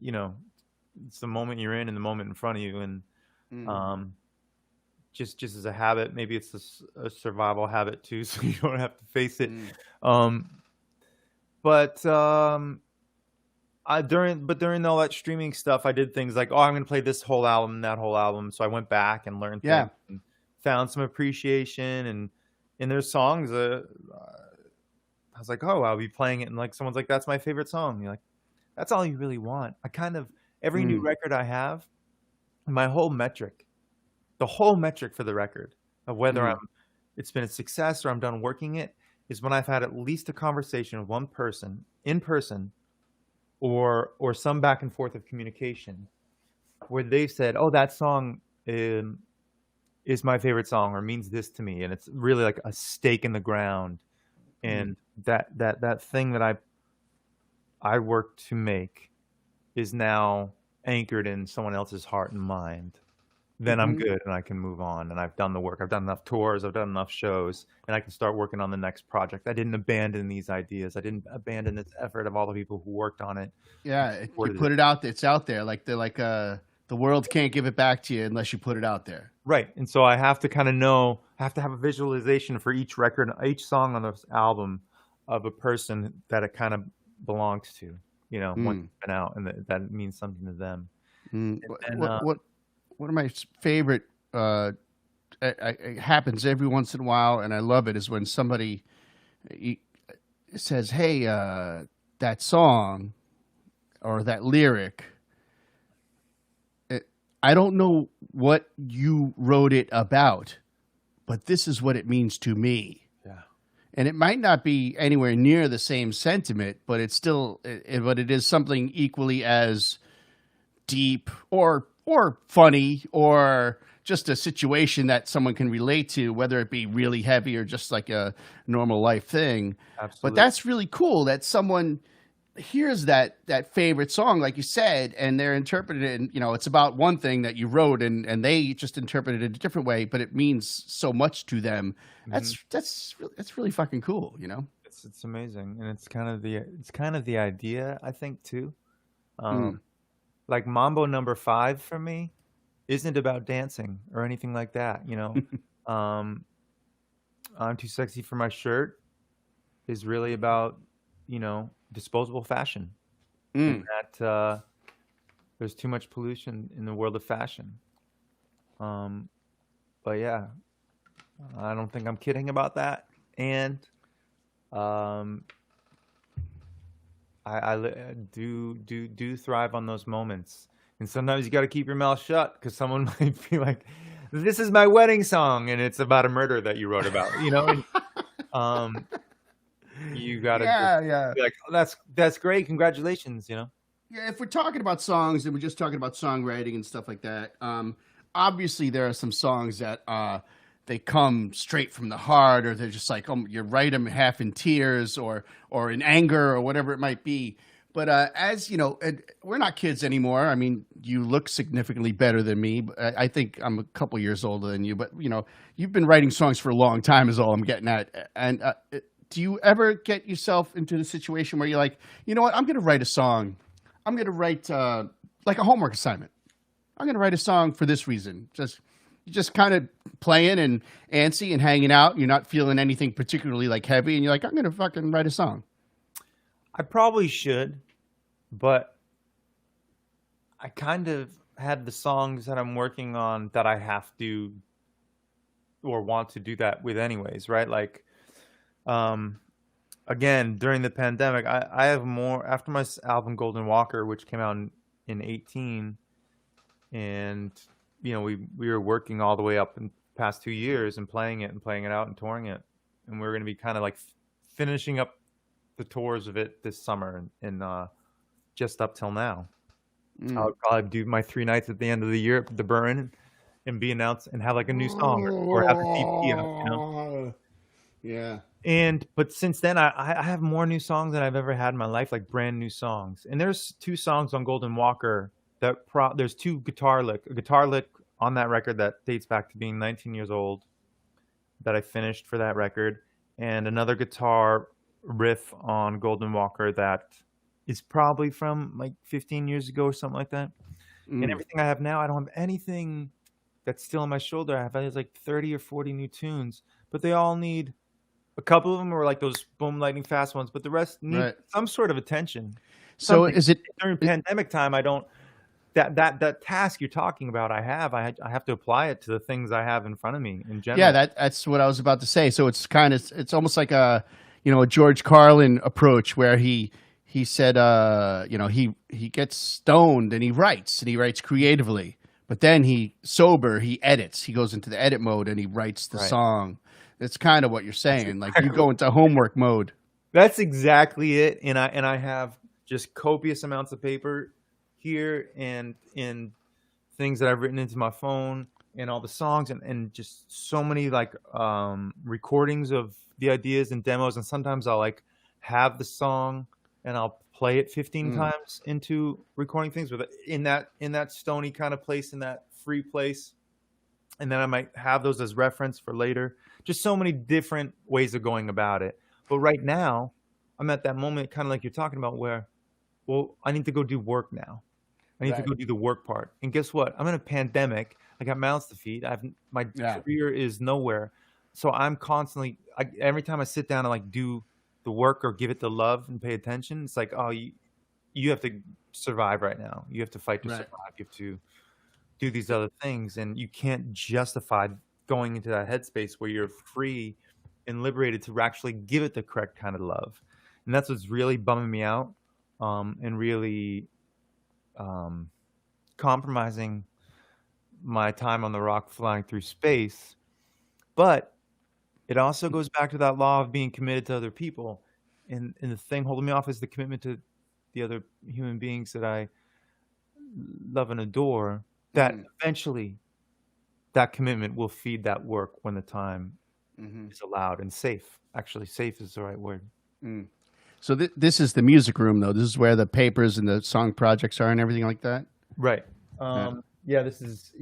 it's the moment you're in and the moment in front of you, and just as a habit, maybe it's a survival habit too, so you don't have to face it. But during all that streaming stuff, I did things like, I'm going to play this whole album, that whole album. So I went back and learned things and found some appreciation, and in their songs, I was like, oh, I'll be playing it, and like someone's like, that's my favorite song. And you're like, that's all you really want. I kind of, every new record I have, the whole metric for the record of whether it's been a success or I'm done working it, is when I've had at least a conversation with one person in person, or some back and forth of communication, where they've said, oh, that song is my favorite song, or means this to me, and it's really like a stake in the ground, and that thing that I worked to make is now anchored in someone else's heart and mind, then I'm good and I can move on, and I've done the work. I've done enough tours, I've done enough shows, and I can start working on the next project. I didn't abandon these ideas. I didn't abandon this effort of all the people who worked on it. Yeah, you put it out. It's out there. Like the world can't give it back to you unless you put it out there. Right. And so I have to kind of I have to have a visualization for each record, each song on this album, of a person that it kind of belongs to, once it's been out, and that means something to them. And, one of my favorite, it happens every once in a while, and I love it, is when somebody, says, "Hey, that song or that lyric, I don't know what you wrote it about, but this is what it means to me." Yeah. And it might not be anywhere near the same sentiment, but it's still, but it is something equally as deep or funny or just a situation that someone can relate to, whether it be really heavy or just like a normal life thing. But Absolutely. that's really cool that someone hears that favorite song, like you said, and they're interpreting it. And, it's about one thing that you wrote, and they just interpreted it a different way, but it means so much to them. Hmm. That's really fucking cool. It's amazing, and it's kind of the idea, I think, too. Mm. Um, like Mambo Number Five for me isn't about dancing or anything like that. Um, I'm too sexy for my shirt is really about disposable fashion, and Mm. that there's too much pollution in the world of fashion. Um, but yeah, I don't think I'm kidding about that, and um, I do thrive on those moments. And sometimes you got to keep your mouth shut because someone might be like, "This is my wedding song," and it's about a murder that you wrote about. And um, you got to just Yeah, yeah. be like, "Oh, that's great, congratulations," Yeah, if we're talking about songs and we're just talking about songwriting and stuff like that, obviously there are some songs that they come straight from the heart, or they're just like, you write them half in tears or in anger or whatever it might be. But as you know, we're not kids anymore. I mean, you look significantly better than me. But I think I'm a couple years older than you. But you've been writing songs for a long time, is all I'm getting at. And do you ever get yourself into the situation where you're like, you know what, I'm going to write a song. I'm going to write like a homework assignment. I'm going to write a song for this reason. Just kind of playing and antsy and hanging out. You're not feeling anything particularly like heavy, and you're like, I'm going to fucking write a song. I probably should, but I kind of had the songs that I'm working on that I have to or want to do that with anyways, right? Like, um, again, during the pandemic, I have more after my album Golden Walker, which came out in 18, and we were working all the way up in the past 2 years and playing it out and touring it, and we're going to be kind of like finishing up the tours of it this summer, and just up till now. I Mm. would probably do my 3 nights at the end of the year at the Burn and be announced and have like a new song or have the EP out. Yeah. But since then, I have more new songs than I've ever had in my life, like brand new songs. And there's two songs on Golden Walker there's a guitar lick on that record that dates back to being 19 years old that I finished for that record, and another guitar riff on Golden Walker that is probably from like 15 years ago or something like that. And Mm. everything I have now, I don't have anything that's still on my shoulder. I have like 30 or 40 new tunes, but they all need a couple of them are like those boom lightning fast ones, but the rest need Right. some sort of attention. So Something is it? during it pandemic time, I don't that task you're talking about. I have to apply it to the things I have in front of me in yeah, general. that's what I was about to say. So it's almost like a George Carlin approach where he said he gets stoned and he writes creatively, but then he edits. He goes into the edit mode and he writes the Right. song. That's kind of what you're That's saying. Like you exactly go into homework mode. That's exactly it. And I have just copious amounts of paper here and in things that I've written into my phone and all the songs and just so many like recordings of the ideas and demos, and sometimes I'll like have the song and I'll play it 15 Mm. times into recording things with it in that stony kind of place, in that free place, and then I might have those as reference for later. Just so many different ways of going about it. But right now, I'm at that moment, kind of like you're talking about, where, well, I need to go do work now. I need to Right. go do the work part. And guess what? I'm in a pandemic. I got mouths to feed. My Yeah. career is nowhere, so I'm constantly. Every time I sit down and like do the work or give it the love and pay attention, it's like, oh, you have to survive right now. You have to fight to Right. survive. You have to do these other things, and you can't justify going into that headspace where you're free and liberated to actually give it the correct kind of love. and that's what's really bumming me out, and really compromising my time on the rock flying through space. But it also goes back to that law of being committed to other people, and the thing holding me off is the commitment to the other human beings that I love and adore. That eventually, that commitment will feed that work when the time is allowed and safe. Actually, safe is the right word. So this is the music room, though. This is where the papers and the song projects are and everything like that. Right. Yeah. This is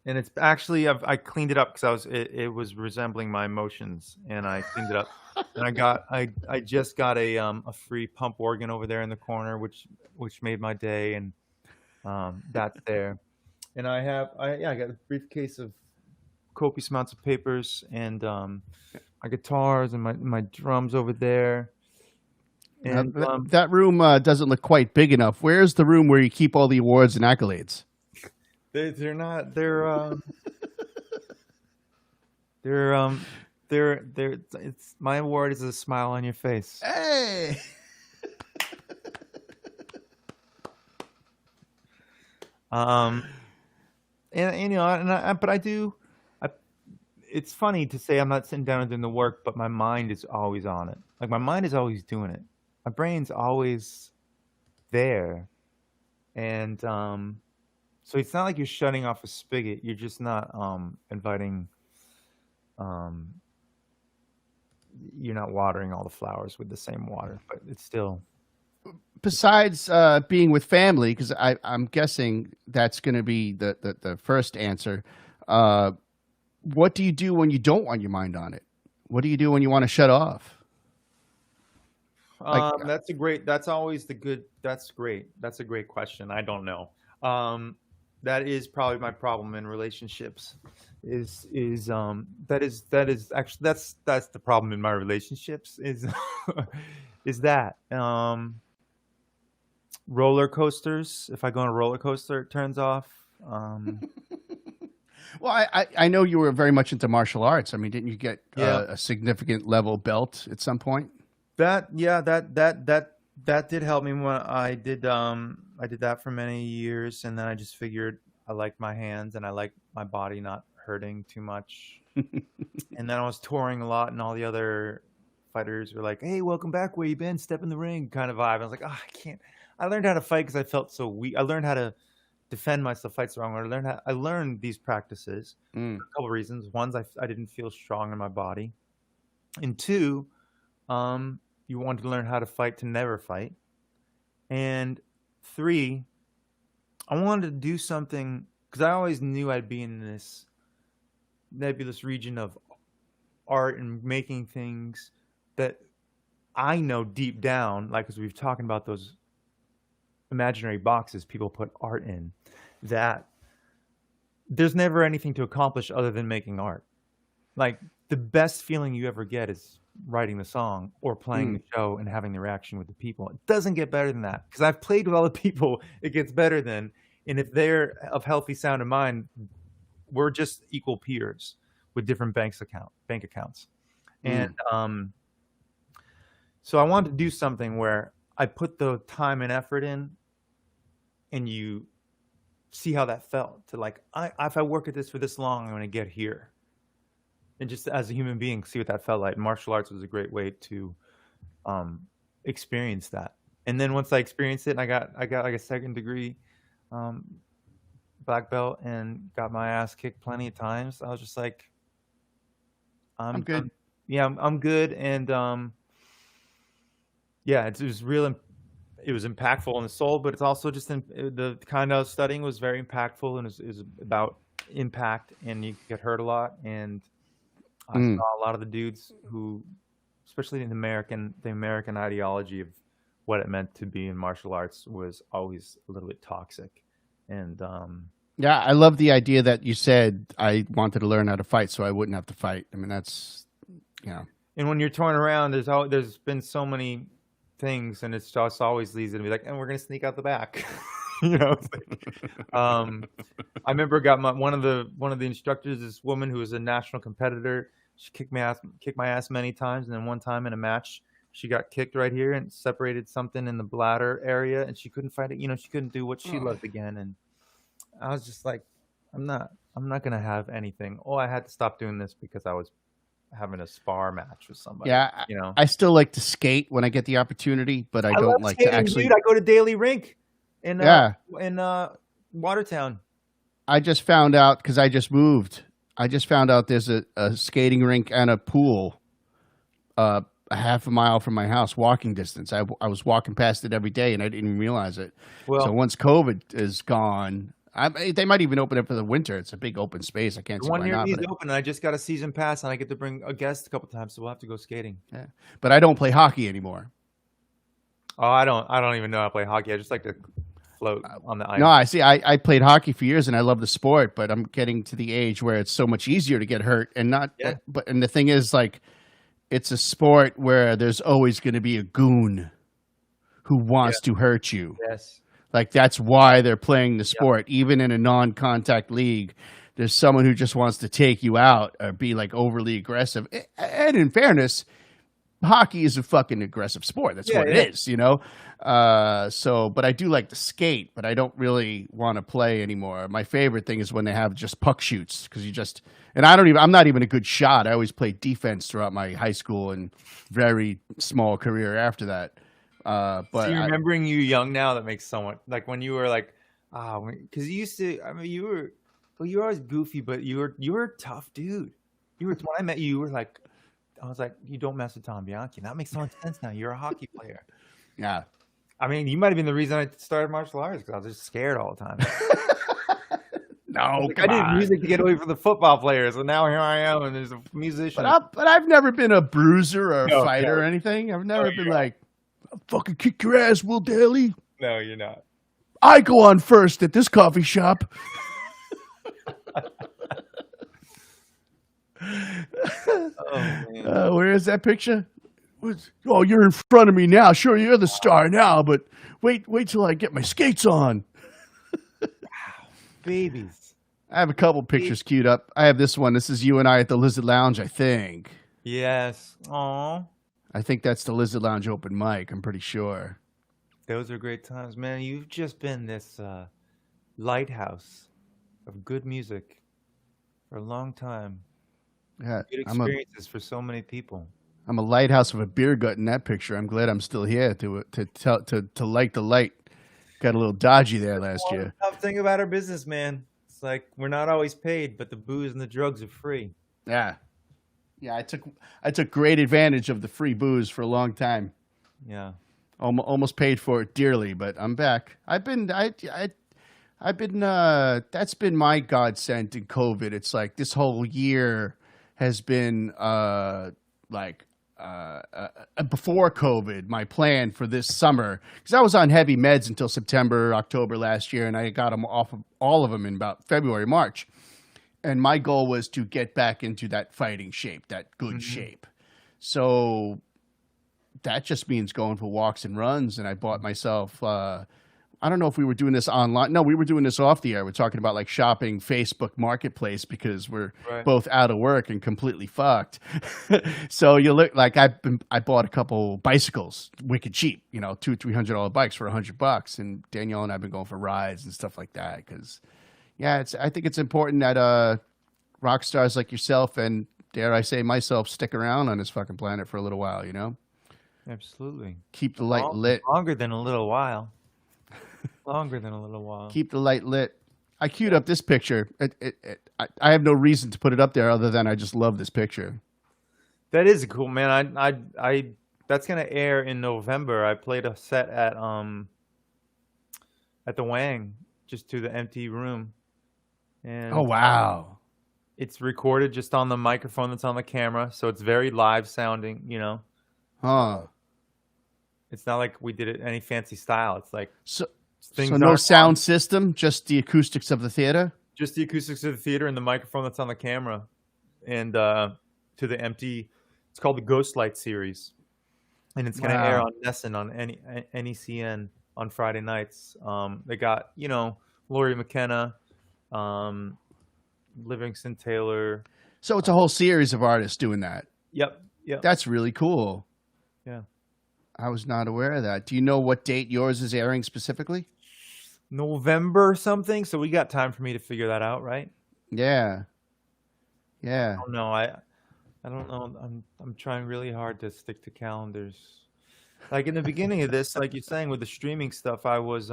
and it's actually I cleaned it up because it was resembling my emotions, and I cleaned it up. And I just got a free pump organ over there in the corner, which made my day, and that's there. And I got a briefcase of copious amounts of papers, and my guitars and my drums over there. And that room doesn't look quite big enough. Where's the room where you keep all the awards and accolades? They're not. They're it's my award is a smile on your face. Hey. And but I do. It's funny to say I'm not sitting down and doing the work, but my mind is always on it. Like my mind is always doing it. My brain's always there, and so it's not like you're shutting off a spigot. You're just not inviting. You're not watering all the flowers with the same water, but it's still. Besides being with family, because I'm guessing that's going to be the first answer. What do you do when you don't want your mind on it? What do you do when you want to shut off? That's great. That's great. That's a great question. I don't know. That is probably my problem in relationships. Is actually that's the problem in my relationships is is that roller coasters. If I go on a roller coaster, it turns off. Well, I know you were very much into martial arts. I mean, didn't you get a significant level belt at some point? That did help me when I did that for many years, and then I just figured I like my hands and I like my body not hurting too much. And then I was touring a lot, and all the other fighters were like, "Hey, welcome back. Where you been? Step in the ring," kind of vibe. I was like, "Oh, I can't." I learned how to fight because I felt so weak. I learned how to defend myself, fight the wrong way. I learned these practices for a couple of reasons. One, I didn't feel strong in my body, and two, you wanted to learn how to fight to never fight, and three, I wanted to do something because I always knew I'd be in this nebulous region of art and making things that I know deep down, like as we've talking about those imaginary boxes people put art in, that there's never anything to accomplish other than making art. Like the best feeling you ever get is writing the song or playing the show and having the reaction with the people. It doesn't get better than that because I've played with all the people it gets better than. And if they're of healthy sound of mind, we're just equal peers with different bank accounts. And so I wanted to do something where I put the time and effort in, and you see how that felt to like, if I work at this for this long, I'm going to get here. And just as a human being, see what that felt like. Martial arts was a great way to experience that. And then once I experienced it, and I got like a second degree black belt and got my ass kicked plenty of times. I was just like, I'm good. I'm good. And it was real. It was impactful in the soul, but it's also just the kind I was studying was very impactful, and it was about impact, and you get hurt a lot. And I saw a lot of the dudes who, especially in the American ideology of what it meant to be in martial arts was always a little bit toxic. And I love the idea that you said I wanted to learn how to fight so I wouldn't have to fight. I mean, that's, And when you're torn around, there's been so many things, and it's just always easy to be like, and we're gonna sneak out the back. It's like, I remember one of the instructors, this woman who was a national competitor. She kicked my ass many times, and then one time in a match, She got kicked right here and separated something in the bladder area, and she couldn't fight it. She couldn't do what she loved again. And I was just like, I'm not gonna have anything. Oh, I had to stop doing this because I was having a spar match with somebody. Yeah, I still like to skate when I get the opportunity, but I don't love like skating, to actually. dude. I go to Dailey Rink in Watertown. I just found out because I just moved. I just found out there's a skating rink and a pool a half a mile from my house, walking distance. I was walking past it every day, and I didn't even realize it. Well, so once COVID is gone, they might even open it for the winter. It's a big open space. I can't see one why near not. me is open, and I just got a season pass, and I get to bring a guest a couple times, so we'll have to go skating. Yeah. But I don't play hockey anymore. Oh, I don't even know how to play hockey. I just like to float on the ice. No, I see. I played hockey for years, and I love the sport, but I'm getting to the age where it's so much easier to get hurt, and not. Yeah. And the thing is, like, it's a sport where there's always going to be a goon who wants to hurt you. Yes. Like, that's why they're playing the sport. Even in a non-contact league, there's someone who just wants to take you out or be, like, overly aggressive. And in fairness, hockey is a fucking aggressive sport. That's what it is, but I do like to skate, but I don't really want to play anymore. My favorite thing is when they have just puck shoots, because I'm not even a good shot. I always played defense throughout my high school and very small career after that. But remembering you young now, that makes so much, like when you were like, because you used to, I mean, you were always goofy, but you were a tough dude. When I met you, you were like, I was like, you don't mess with Tom Bianchi. That makes so much sense now. You're a hockey player. Yeah. I mean, you might have been the reason I started martial arts, because I was just scared all the time. No, I did music to get away from the football players, and now here I am, and there's a musician. But I've never been a bruiser or a fighter or anything. I've never been like, I'll fucking kick your ass, Will Dailey. No, you're not. I go on first at this coffee shop. Where is that picture? Oh, you're in front of me now. Sure, you're the star now, but wait till I get my skates on. Babies. I have a couple pictures queued up. I have this one. This is you and I at the Lizard Lounge, I think. Yes. Aw. I think that's the Lizard Lounge open mic. I'm pretty sure. Those are great times, man. You've just been this lighthouse of good music for a long time. Yeah, good experiences for so many people. I'm a lighthouse of a beer gut in that picture. I'm glad I'm still here to light the light. Got a little dodgy there last year. The tough thing about our business, man. It's like we're not always paid, but the booze and the drugs are free. Yeah. Yeah, I took great advantage of the free booze for a long time. Yeah. Almost paid for it dearly, but I'm back. I've been that's been my godsend in COVID. It's like this whole year has been before COVID, my plan for this summer, because I was on heavy meds until September, October last year, and I got them off of all of them in about February, March. And my goal was to get back into that fighting shape, that good shape. So that just means going for walks and runs. And I bought myself, I don't know if we were doing this online. No, we were doing this off the air. We're talking about like shopping Facebook Marketplace because we're both out of work and completely fucked. So you look like I bought a couple bicycles, wicked cheap, $200-$300 bikes for $100. And Danielle and I've been going for rides and stuff like that because. Yeah, I think it's important that rock stars like yourself and, dare I say myself, stick around on this fucking planet for a little while, Absolutely. Keep the light lit. Longer than a little while. Keep the light lit. I queued up this picture. I have no reason to put it up there other than I just love this picture. That is cool, man. I that's gonna air in November. I played a set at the Wang, just to the empty room. And oh wow! It's recorded just on the microphone that's on the camera, so it's very live sounding. Huh? It's not like we did it any fancy style. It's like so no sound system, just the acoustics of the theater. Just the acoustics of the theater and the microphone that's on the camera, and to the empty. It's called the Ghost Light series, and it's going to air on Nessun on NECN on Friday nights. They got Laurie McKenna. Livingston Taylor. So it's a whole series of artists doing that. Yep. That's really cool. Yeah. I was not aware of that. Do you know what date yours is airing specifically? November something. So we got time for me to figure that out, right? Yeah. Yeah. Oh no, I don't know. I'm trying really hard to stick to calendars. Like in the beginning of this, like you're saying with the streaming stuff, I was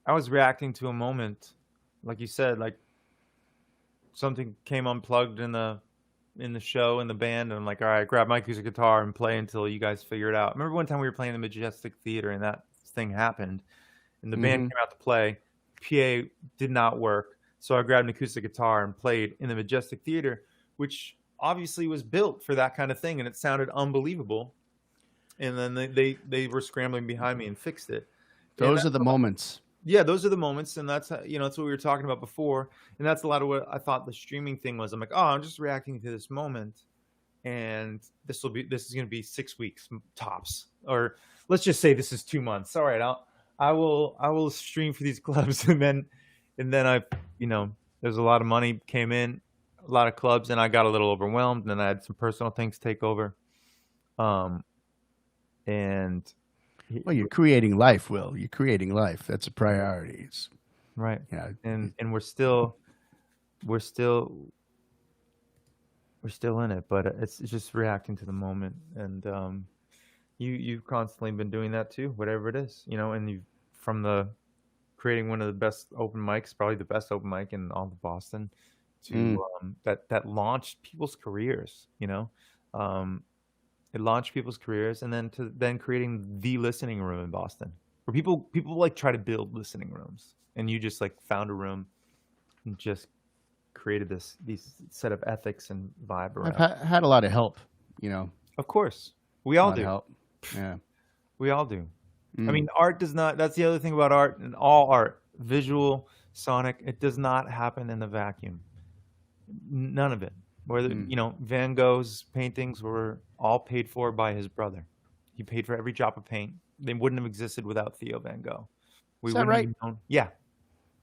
reacting to a moment, like you said, like something came unplugged in the show in the band, and I'm like, all right, grab my acoustic guitar and play until you guys figure it out. I remember one time we were playing the Majestic Theater, and that thing happened, and the band Mm-hmm. came out to play. PA did not work, so I grabbed an acoustic guitar and played in the Majestic Theater, which obviously was built for that kind of thing, and it sounded unbelievable. And then they were scrambling behind me and fixed it. And Those are the moments. yeah, those are the moments, and that's that's what we were talking about before, and that's a lot of what I thought the streaming thing was. I'm like, oh, I'm just reacting to this moment, and this is going to be 6 weeks tops, or let's just say this is 2 months. All right, I will stream for these clubs, and then there's a lot of money came in, a lot of clubs, and I got a little overwhelmed, and then I had some personal things take over, and Well, you're creating life, Will. You're creating life. That's a priority. right, Yeah. and we're still in it, but it's just reacting to the moment, and you've constantly been doing that too, whatever it is, and you from the creating one of the best open mics, probably the best open mic in all of Boston, to that launched people's careers, it launched people's careers, and then to creating the listening room in Boston, where people like try to build listening rooms, and you just like found a room and just created these set of ethics and vibe around. I've had a lot of help, Of course, we all do. Help. Yeah. We all do. I mean, art does not. That's the other thing about art, and all art, visual, sonic, it does not happen in a vacuum. None of it. Where Van Gogh's paintings were all paid for by his brother. He paid for every drop of paint. They wouldn't have existed without Theo Van Gogh. Is that right? Yeah.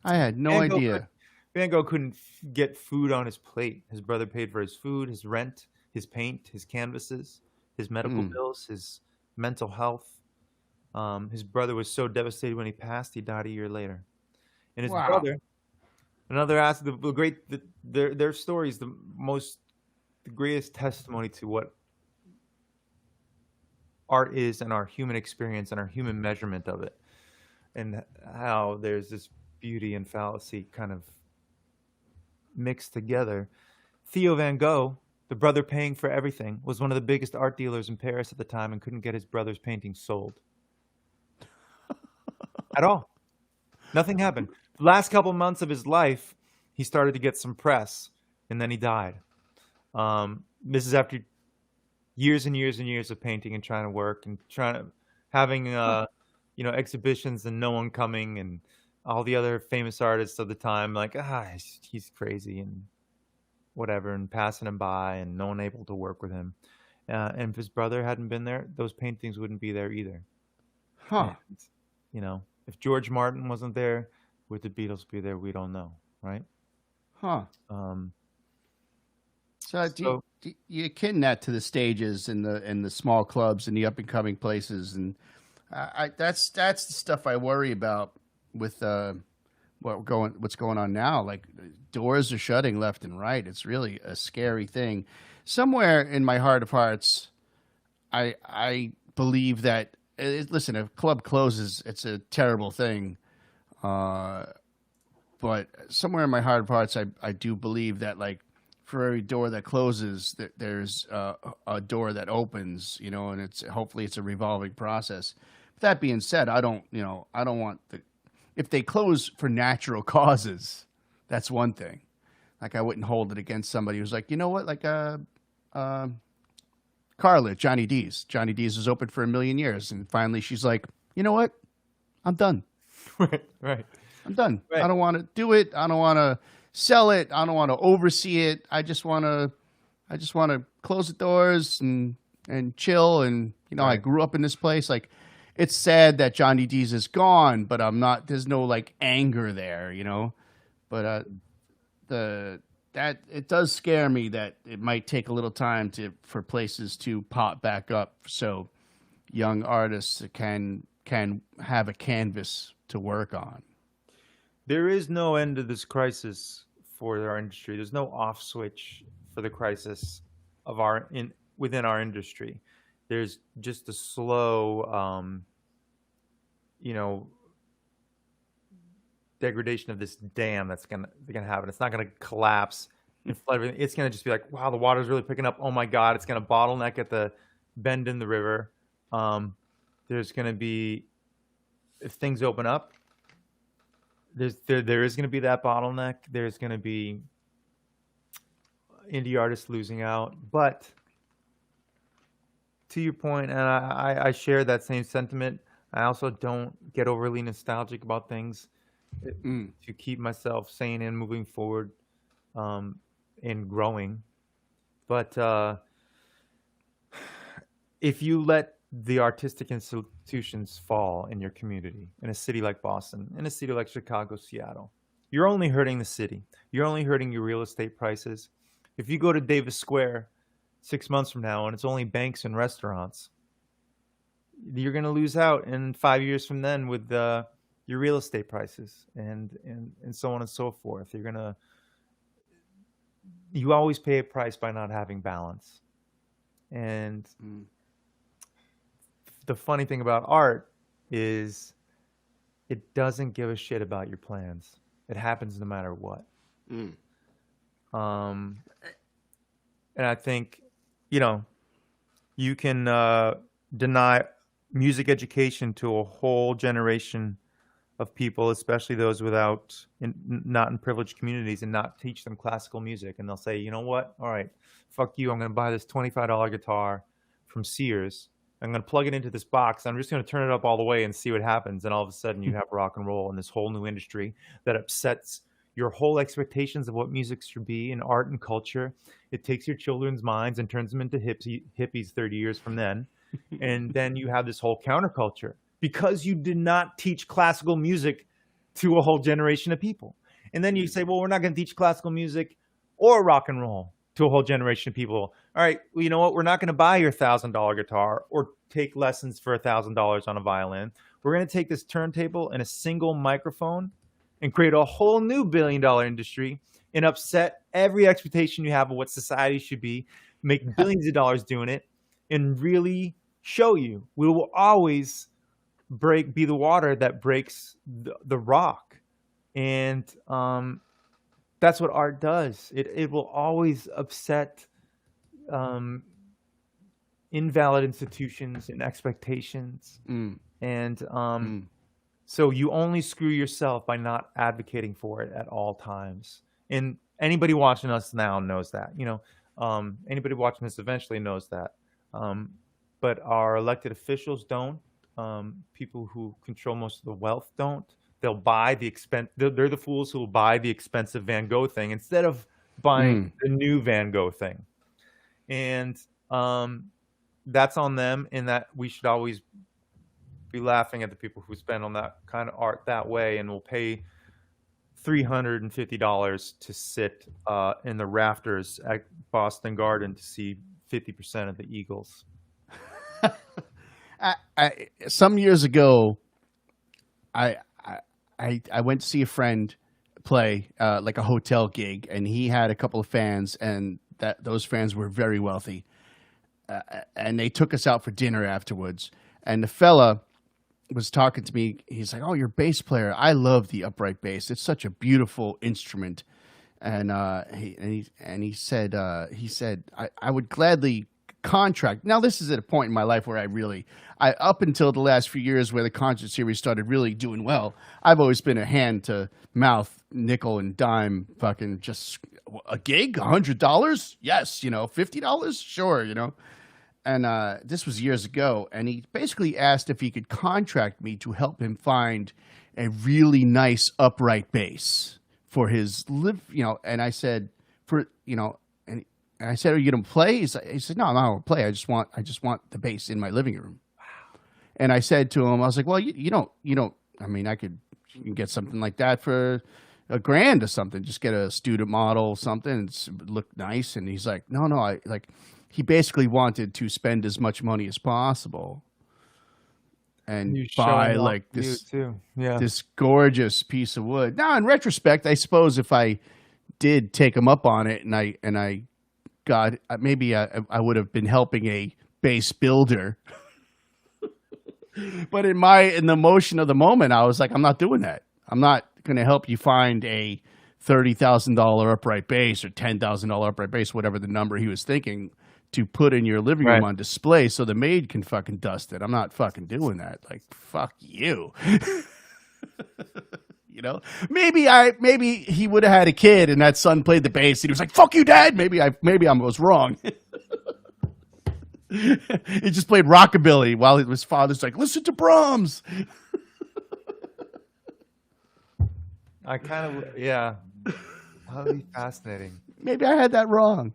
I had no idea. Van Gogh couldn't get food on his plate. His brother paid for his food, his rent, his paint, his canvases, his medical bills, his mental health. His brother was so devastated when he passed, he died a year later. And his brother, another aspect, their story is the greatest testimony to what art is and our human experience and our human measurement of it, and how there's this beauty and fallacy kind of mixed together. Theo Van Gogh, the brother paying for everything, was one of the biggest art dealers in Paris at the time and couldn't get his brother's paintings sold at all. Nothing happened. The last couple months of his life, he started to get some press, and then he died. This is after years and years and years of painting and trying to work and having exhibitions and no one coming, and all the other famous artists of the time like, he's crazy and whatever, and passing him by, and no one able to work with him. And if his brother hadn't been there, those paintings wouldn't be there either. Huh. And, if George Martin wasn't there, would the Beatles be there? We don't know, right? Huh. So you akin that to the stages and the small clubs and the up and coming places, and that's the stuff I worry about with what's going on now. Like, doors are shutting left and right. It's really a scary thing. Somewhere in my heart of hearts, I believe that. Listen, if a club closes, it's a terrible thing. But somewhere in my heart of hearts, I do believe that, like, for every door that closes, there's a door that opens, and hopefully it's a revolving process. But that being said, I don't want if they close for natural causes, that's one thing. Like, I wouldn't hold it against somebody who's like, you know what, like Carla, Johnny D's. Johnny D's was open for 1 million years, and finally she's like, you know what? I'm done. Right. I'm done. Right. I don't want to do it. I don't want to sell it. I don't want to oversee it. I just want to close the doors and chill. And I grew up in this place. Like, it's sad that Johnny D's is gone, but there's no like anger there, But that it does scare me that it might take a little time for places to pop back up. So, young artists can have a canvas to work on? There is no end to this crisis for our industry. There's no off switch for the crisis of within our industry. There's just a slow, you know, degradation of this dam that's gonna happen. It's not gonna collapse and flood everything. It's gonna just be like, wow, the water's really picking up. Oh my God, it's gonna bottleneck at the bend in the river. There's gonna be, if things open up, there is gonna be that bottleneck. There's gonna be indie artists losing out. But to your point, and I share that same sentiment. I also don't get overly nostalgic about things. To keep myself sane and moving forward, and growing. But if you let the artistic institutions fall in your community, in a city like Boston, in a city like Chicago, Seattle, you're only hurting the city. You're only hurting your real estate prices. If you go to Davis Square 6 months from now and it's only banks and restaurants, you're going to lose out in 5 years from then with your real estate prices and so on and so forth. You always pay a price by not having balance. And the funny thing about art is it doesn't give a shit about your plans. It happens no matter what. And I think, you can deny music education to a whole generation of people, especially those not in privileged communities, and not teach them classical music. And they'll say, you know what? All right, fuck you. I'm going to buy this $25 guitar from Sears. I'm going to plug it into this box. I'm just going to turn it up all the way and see what happens. And all of a sudden you have rock and roll and this whole new industry that upsets your whole expectations of what music should be and art and culture. It takes your children's minds and turns them into hippies 30 years from then. And then you have this whole counterculture because you did not teach classical music to a whole generation of people. And then you say, well, we're not going to teach classical music or rock and roll to a whole generation of people. All right, well, you know what? We're not going to buy your $1,000 guitar or take lessons for $1,000 on a violin. We're going to take this turntable and a single microphone and create a whole new billion-dollar industry and upset every expectation you have of what society should be, make billions of dollars doing it, and really show you. We will always be the water that breaks the rock. And that's what art does. It will always upset invalid institutions and expectations. And so you only screw yourself by not advocating for it at all times. And anybody watching us now knows that. Anybody watching this eventually knows that. But our elected officials don't. People who control most of the wealth don't. They'll buy they're the fools who will buy the expensive Van Gogh thing instead of buying the new Van Gogh thing. And that's on them, and that we should always be laughing at the people who spend on that kind of art that way and will pay $350 to sit in the rafters at Boston Garden to see 50% of the Eagles. Some years ago, I went to see a friend play like a hotel gig, and he had a couple of fans, and those fans were very wealthy, and they took us out for dinner afterwards. And the fella was talking to me. He's like, "Oh, you're a bass player. I love the upright bass. It's such a beautiful instrument." And he said I would gladly contract. Now, this is at a point in my life where I up until the last few years where the concert series started really doing well, I've always been a hand to mouth, nickel and dime, fucking just a gig, $100? Yes. $50? Sure. And this was years ago. And he basically asked if he could contract me to help him find a really nice upright bass for his and I said, and I said, "Are you going to play?" He said, "No, I'm not going to play. I just want the bass in my living room." Wow. And I said to him, I was like, "Well, you don't. I mean, you can get something like that for $1,000 or something. Just get a student model, something, and look nice." And he's like, "No. He basically wanted to spend as much money as possible and You buy showing off like you too. Yeah. this gorgeous piece of wood. Now, in retrospect, I suppose if I did take him up on it, and I got maybe I would have been helping a base builder. But in the emotion of the moment, I was like, I'm not doing that. I'm not going to help you find a $30,000 upright base or $10,000 upright base, whatever the number he was thinking, to put in your living room Right. on display so the maid can fucking dust it. I'm not fucking doing that. Like, fuck you. You know, maybe he would have had a kid and that son played the bass and he was like, "Fuck you, Dad." Maybe I was wrong. He just played rockabilly while his father's like, "Listen to Brahms." I kind of, yeah. That would be fascinating. Maybe I had that wrong,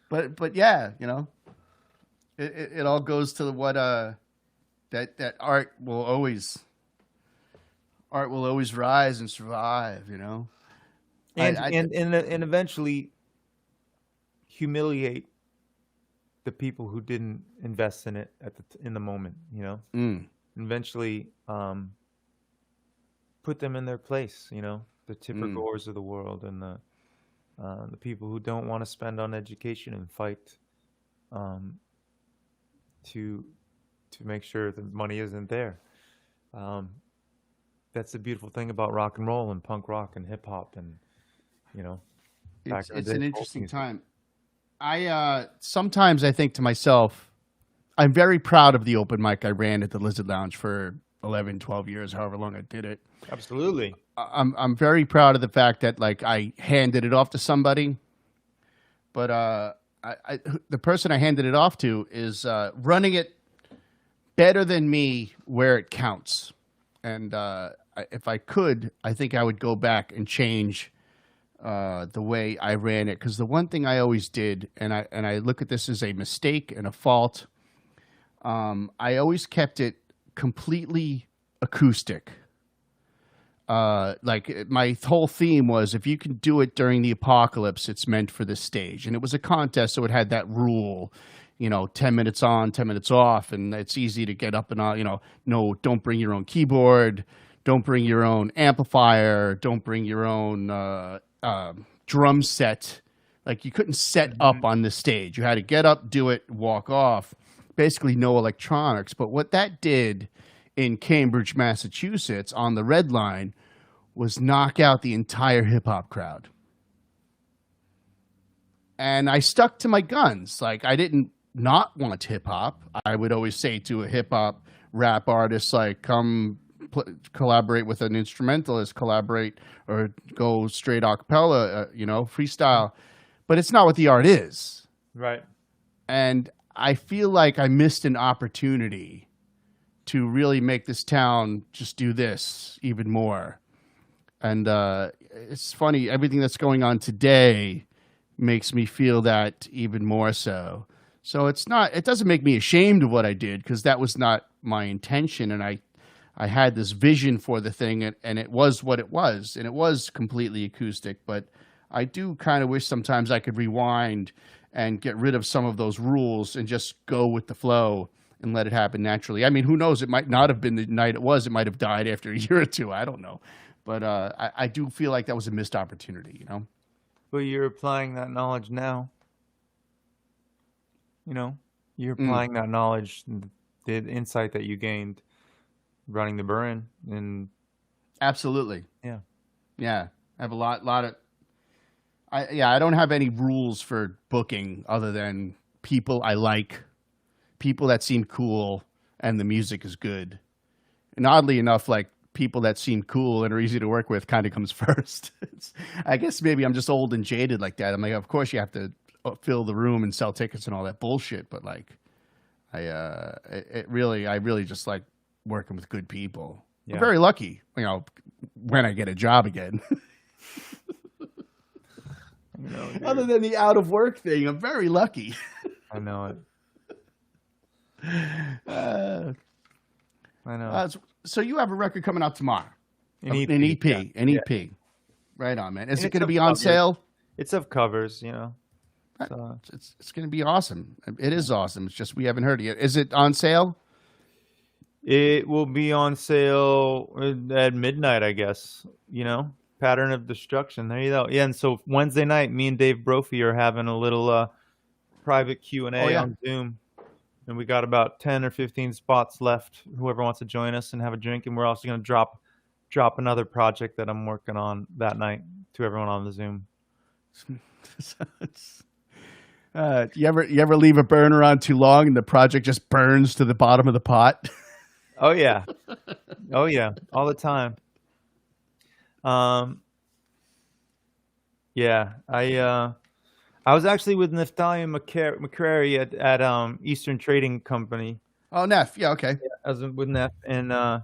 but yeah, you know, it all goes to what that art will always rise and survive. You know, And eventually humiliate the people who didn't invest in it in the moment. You know, eventually put them in their place. You know, the Tipper Gores of the world and the people who don't want to spend on education and fight to make sure the money isn't there. That's the beautiful thing about rock and roll and punk rock and hip hop, and you know, it's an interesting time. I sometimes I think to myself, I'm very proud of the open mic I ran at the Lizard Lounge for 11, 12 years, however long I did it. Absolutely. I'm very proud of the fact that like I handed it off to somebody, but the person I handed it off to is running it better than me where it counts. And if I could, I think I would go back and change the way I ran it. Because the one thing I always did, and I look at this as a mistake and a fault, I always kept it completely acoustic. Like my whole theme was, if you can do it during the apocalypse, it's meant for this stage. And it was a contest, so it had that rule, you know, 10 minutes on, 10 minutes off, and it's easy to get up and on, you know, no, don't bring your own keyboard, don't bring your own amplifier, don't bring your own drum set. Like you couldn't set up on the stage. You had to get up, do it, walk off. Basically no electronics. But what that did in Cambridge, Massachusetts on the Red Line was knock out the entire hip hop crowd. And I stuck to my guns. Like I didn't not want hip hop. I would always say to a hip hop rap artist, like, come collaborate with an instrumentalist, collaborate or go straight a cappella, you know, freestyle. But it's not what the art is. Right. And I feel like I missed an opportunity to really make this town just do this even more. And it's funny, everything that's going on today makes me feel that even more so. So it doesn't make me ashamed of what I did, because that was not my intention. And I had this vision for the thing, and it was what it was. And it was completely acoustic. But I do kind of wish sometimes I could rewind and get rid of some of those rules and just go with the flow and let it happen naturally. I mean, who knows? It might not have been the night it was. It might have died after a year or two. I don't know. But I do feel like that was a missed opportunity, you know? But you're applying that knowledge now. You know, you're applying that knowledge, the insight that you gained running the Burn, and Absolutely. yeah. Yeah. I have a lot of, I don't have any rules for booking other than people I like, people that seem cool, and the music is good. And oddly enough, like, people that seem cool and are easy to work with kind of comes first. I guess maybe I'm just old and jaded like that. I'm like, of course you have to fill the room and sell tickets and all that bullshit. But like, I really just like working with good people. Yeah. I'm very lucky, you know, when I get a job again. No, Other than the out of work thing, I'm very lucky. I know it. I know. So you have a record coming out tomorrow. An EP. An EP. Yeah. An EP. Right on, man. Is And it it's going to of be on covers. sale? It's of covers, you know. So, It's going to be awesome. It is awesome. It's just we haven't heard it yet. Is it on sale? It will be on sale at midnight, I guess. Pattern of Destruction. There you go. Yeah, and so Wednesday night, me and Dave Brophy are having a little private Oh Q&A yeah. on Zoom, and we got about 10 or 15 spots left. Whoever wants to join us and have a drink, and we're also going to drop another project that I'm working on that night to everyone on the Zoom. You ever leave a burner on too long and the project just burns to the bottom of the pot? Oh yeah, oh yeah, all the time. Yeah, I was actually with Naftali McCrary at Eastern Trading Company. Oh, Neff. Yeah, okay. I was with Neff, and it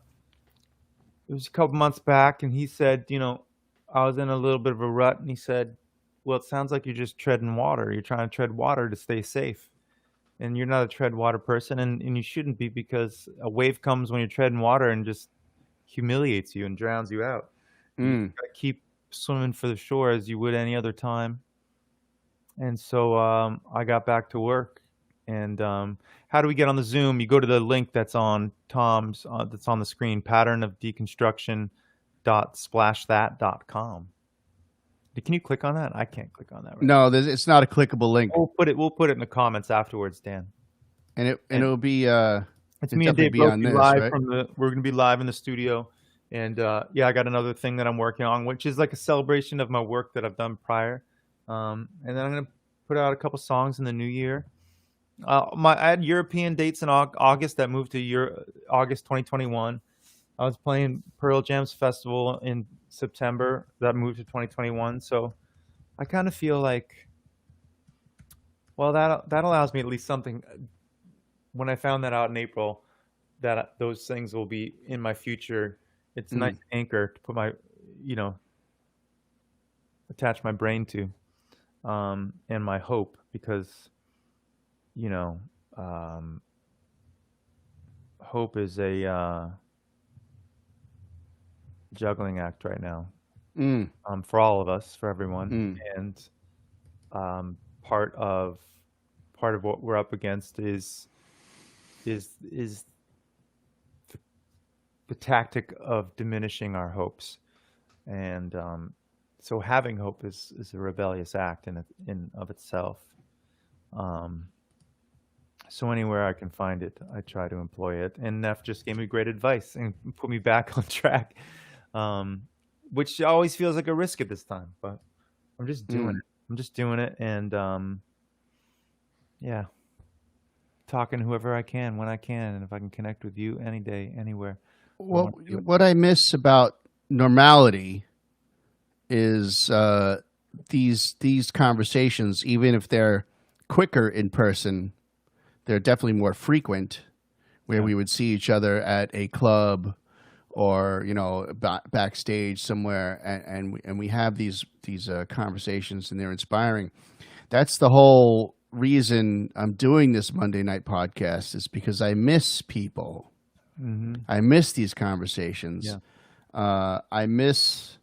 was a couple months back, and he said, I was in a little bit of a rut, and he said, well, it sounds like you're just treading water. You're trying to tread water to stay safe. And you're not a tread water person, and you shouldn't be, because a wave comes when you're treading water and just humiliates you and drowns you out. You gotta keep swimming for the shore as you would any other time. And so I got back to work. And how do we get on the Zoom? You go to the link that's on Tom's, that's on the screen, patternofdeconstruction.splashthat.com. Can you click on that? I can't click on that. Right No, it's not a clickable link. We'll put it in the comments afterwards, Dan. And it'll be it's me and Dave on this, live right? we're gonna be live in the studio. And yeah, I got another thing that I'm working on, which is like a celebration of my work that I've done prior. And then I'm gonna put out a couple songs in the new year. I had European dates in August that moved to August 2021. I was playing Pearl Jam's festival in September that moved to 2021. So I kind of feel like, well, that allows me at least something. When I found that out in April, that those things will be in my future. It's a nice anchor to put my, attach my brain to, and my hope, because, hope is a juggling act right now, for all of us, for everyone, and part of what we're up against is the tactic of diminishing our hopes, and so having hope is a rebellious act in of itself. So anywhere I can find it, I try to employ it. And Neff just gave me great advice and put me back on track, which always feels like a risk at this time, but I'm just doing it. I'm just doing it, and yeah, talking to whoever I can when I can, and if I can connect with you any day, anywhere. Well, what I miss about normality is these conversations, even if they're quicker in person, they're definitely more frequent, where we would see each other at a club or backstage somewhere, and we have these conversations, and they're inspiring. That's the whole reason I'm doing this Monday night podcast, is because I miss people. I miss these conversations. I miss.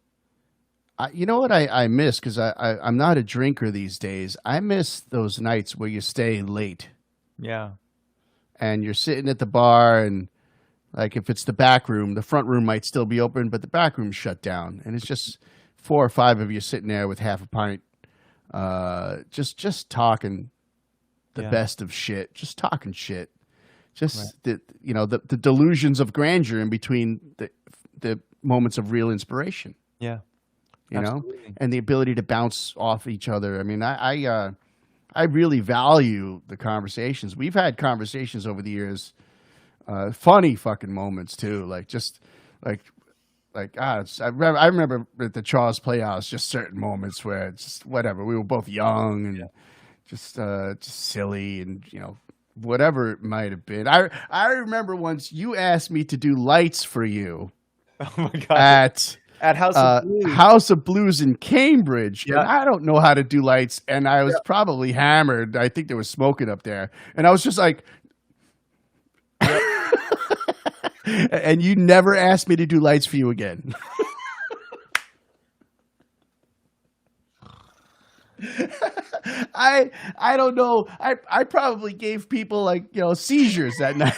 You know what I miss, because I'm not a drinker these days. I miss those nights where you stay late. Yeah. And you're sitting at the bar, and like, if it's the back room, the front room might still be open, but the back room's shut down, and it's just 4 or 5 of you sitting there with half a pint, just talking the best of shit, just talking shit, just the delusions of grandeur in between the moments of real inspiration. Yeah. And the ability to bounce off each other. I mean, I really value the conversations. We've had conversations over the years, funny fucking moments too. I remember at the Charles Playhouse, just certain moments where it's just whatever. We were both young and just silly, and whatever it might have been. I remember once you asked me to do lights for you. Oh my God. At House of Blues in Cambridge. Yeah. And I don't know how to do lights, and I was probably hammered. I think there was smoking up there. And I was just like, and you never asked me to do lights for you again. I don't know. I probably gave people seizures that night.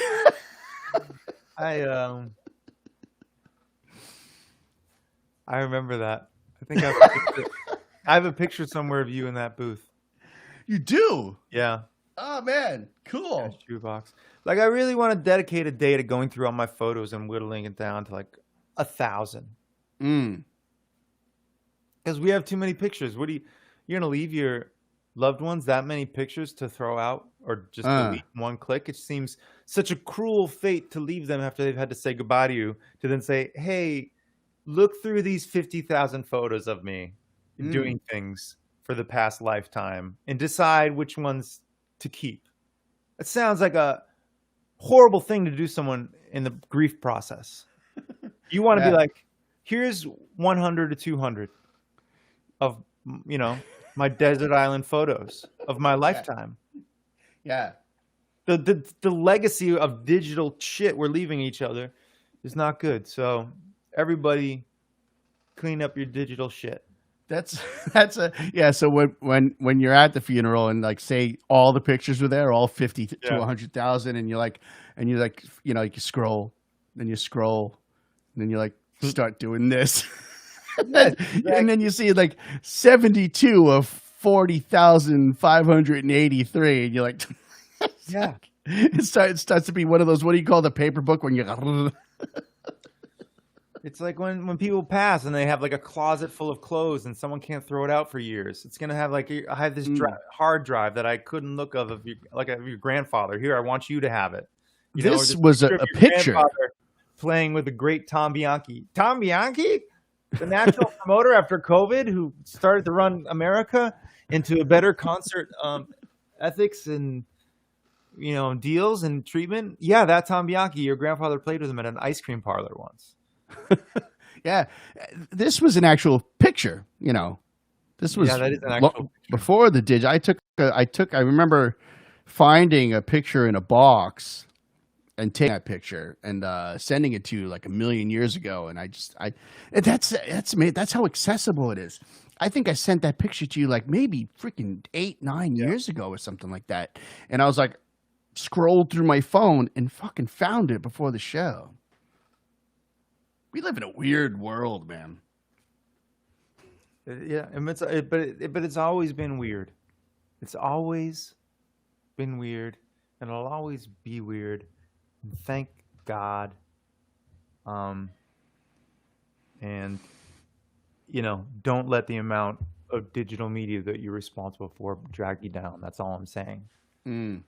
I I remember that. I think I have a picture somewhere of you in that booth. You do? Yeah. Oh man, Yeah, cool. shoebox. Like, I really want to dedicate a day to going through all my photos and whittling it down to like 1,000. Mm. Because we have too many pictures. You're gonna leave your loved ones that many pictures to throw out or just delete in one click? It seems such a cruel fate to leave them after they've had to say goodbye to you, to then say, hey, look through these 50,000 photos of me doing things for the past lifetime and decide which ones to keep. It sounds like a horrible thing to do someone in the grief process. You want to be like, here's 100 to 200 of, my desert island photos of my lifetime. Yeah. The legacy of digital shit we're leaving each other is not good. So everybody clean up your digital shit. So when you're at the funeral and like say all the pictures were there, all 50 to 100,000, and you scroll, then you scroll, and then you like start doing this. And then you see like 72 of 40,583, and you're like, yeah. It starts to be one of those, what do you call the paper book when you It's like when people pass and they have like a closet full of clothes and someone can't throw it out for years. It's gonna have like, I have this hard drive that I couldn't look of your grandfather. Here, I want you to have it. This was a picture playing with the great Tom Bianchi. Tom Bianchi, the national promoter after COVID, who started to run America into a better concert ethics and deals and treatment. Yeah, that Tom Bianchi. Your grandfather played with him at an ice cream parlor once. Yeah, this was an actual picture. This was that is an actual picture. Before the dig. I remember finding a picture in a box and taking that picture and sending it to you like 1 million years ago. And that's how accessible it is. I think I sent that picture to you like maybe freaking 8-9 years ago or something like that. And I was like, scrolled through my phone and fucking found it before the show. We live in a weird world, man. Yeah, but it's always been weird. It's always been weird, and it'll always be weird. And thank God. And don't let the amount of digital media that you're responsible for drag you down. That's all I'm saying. And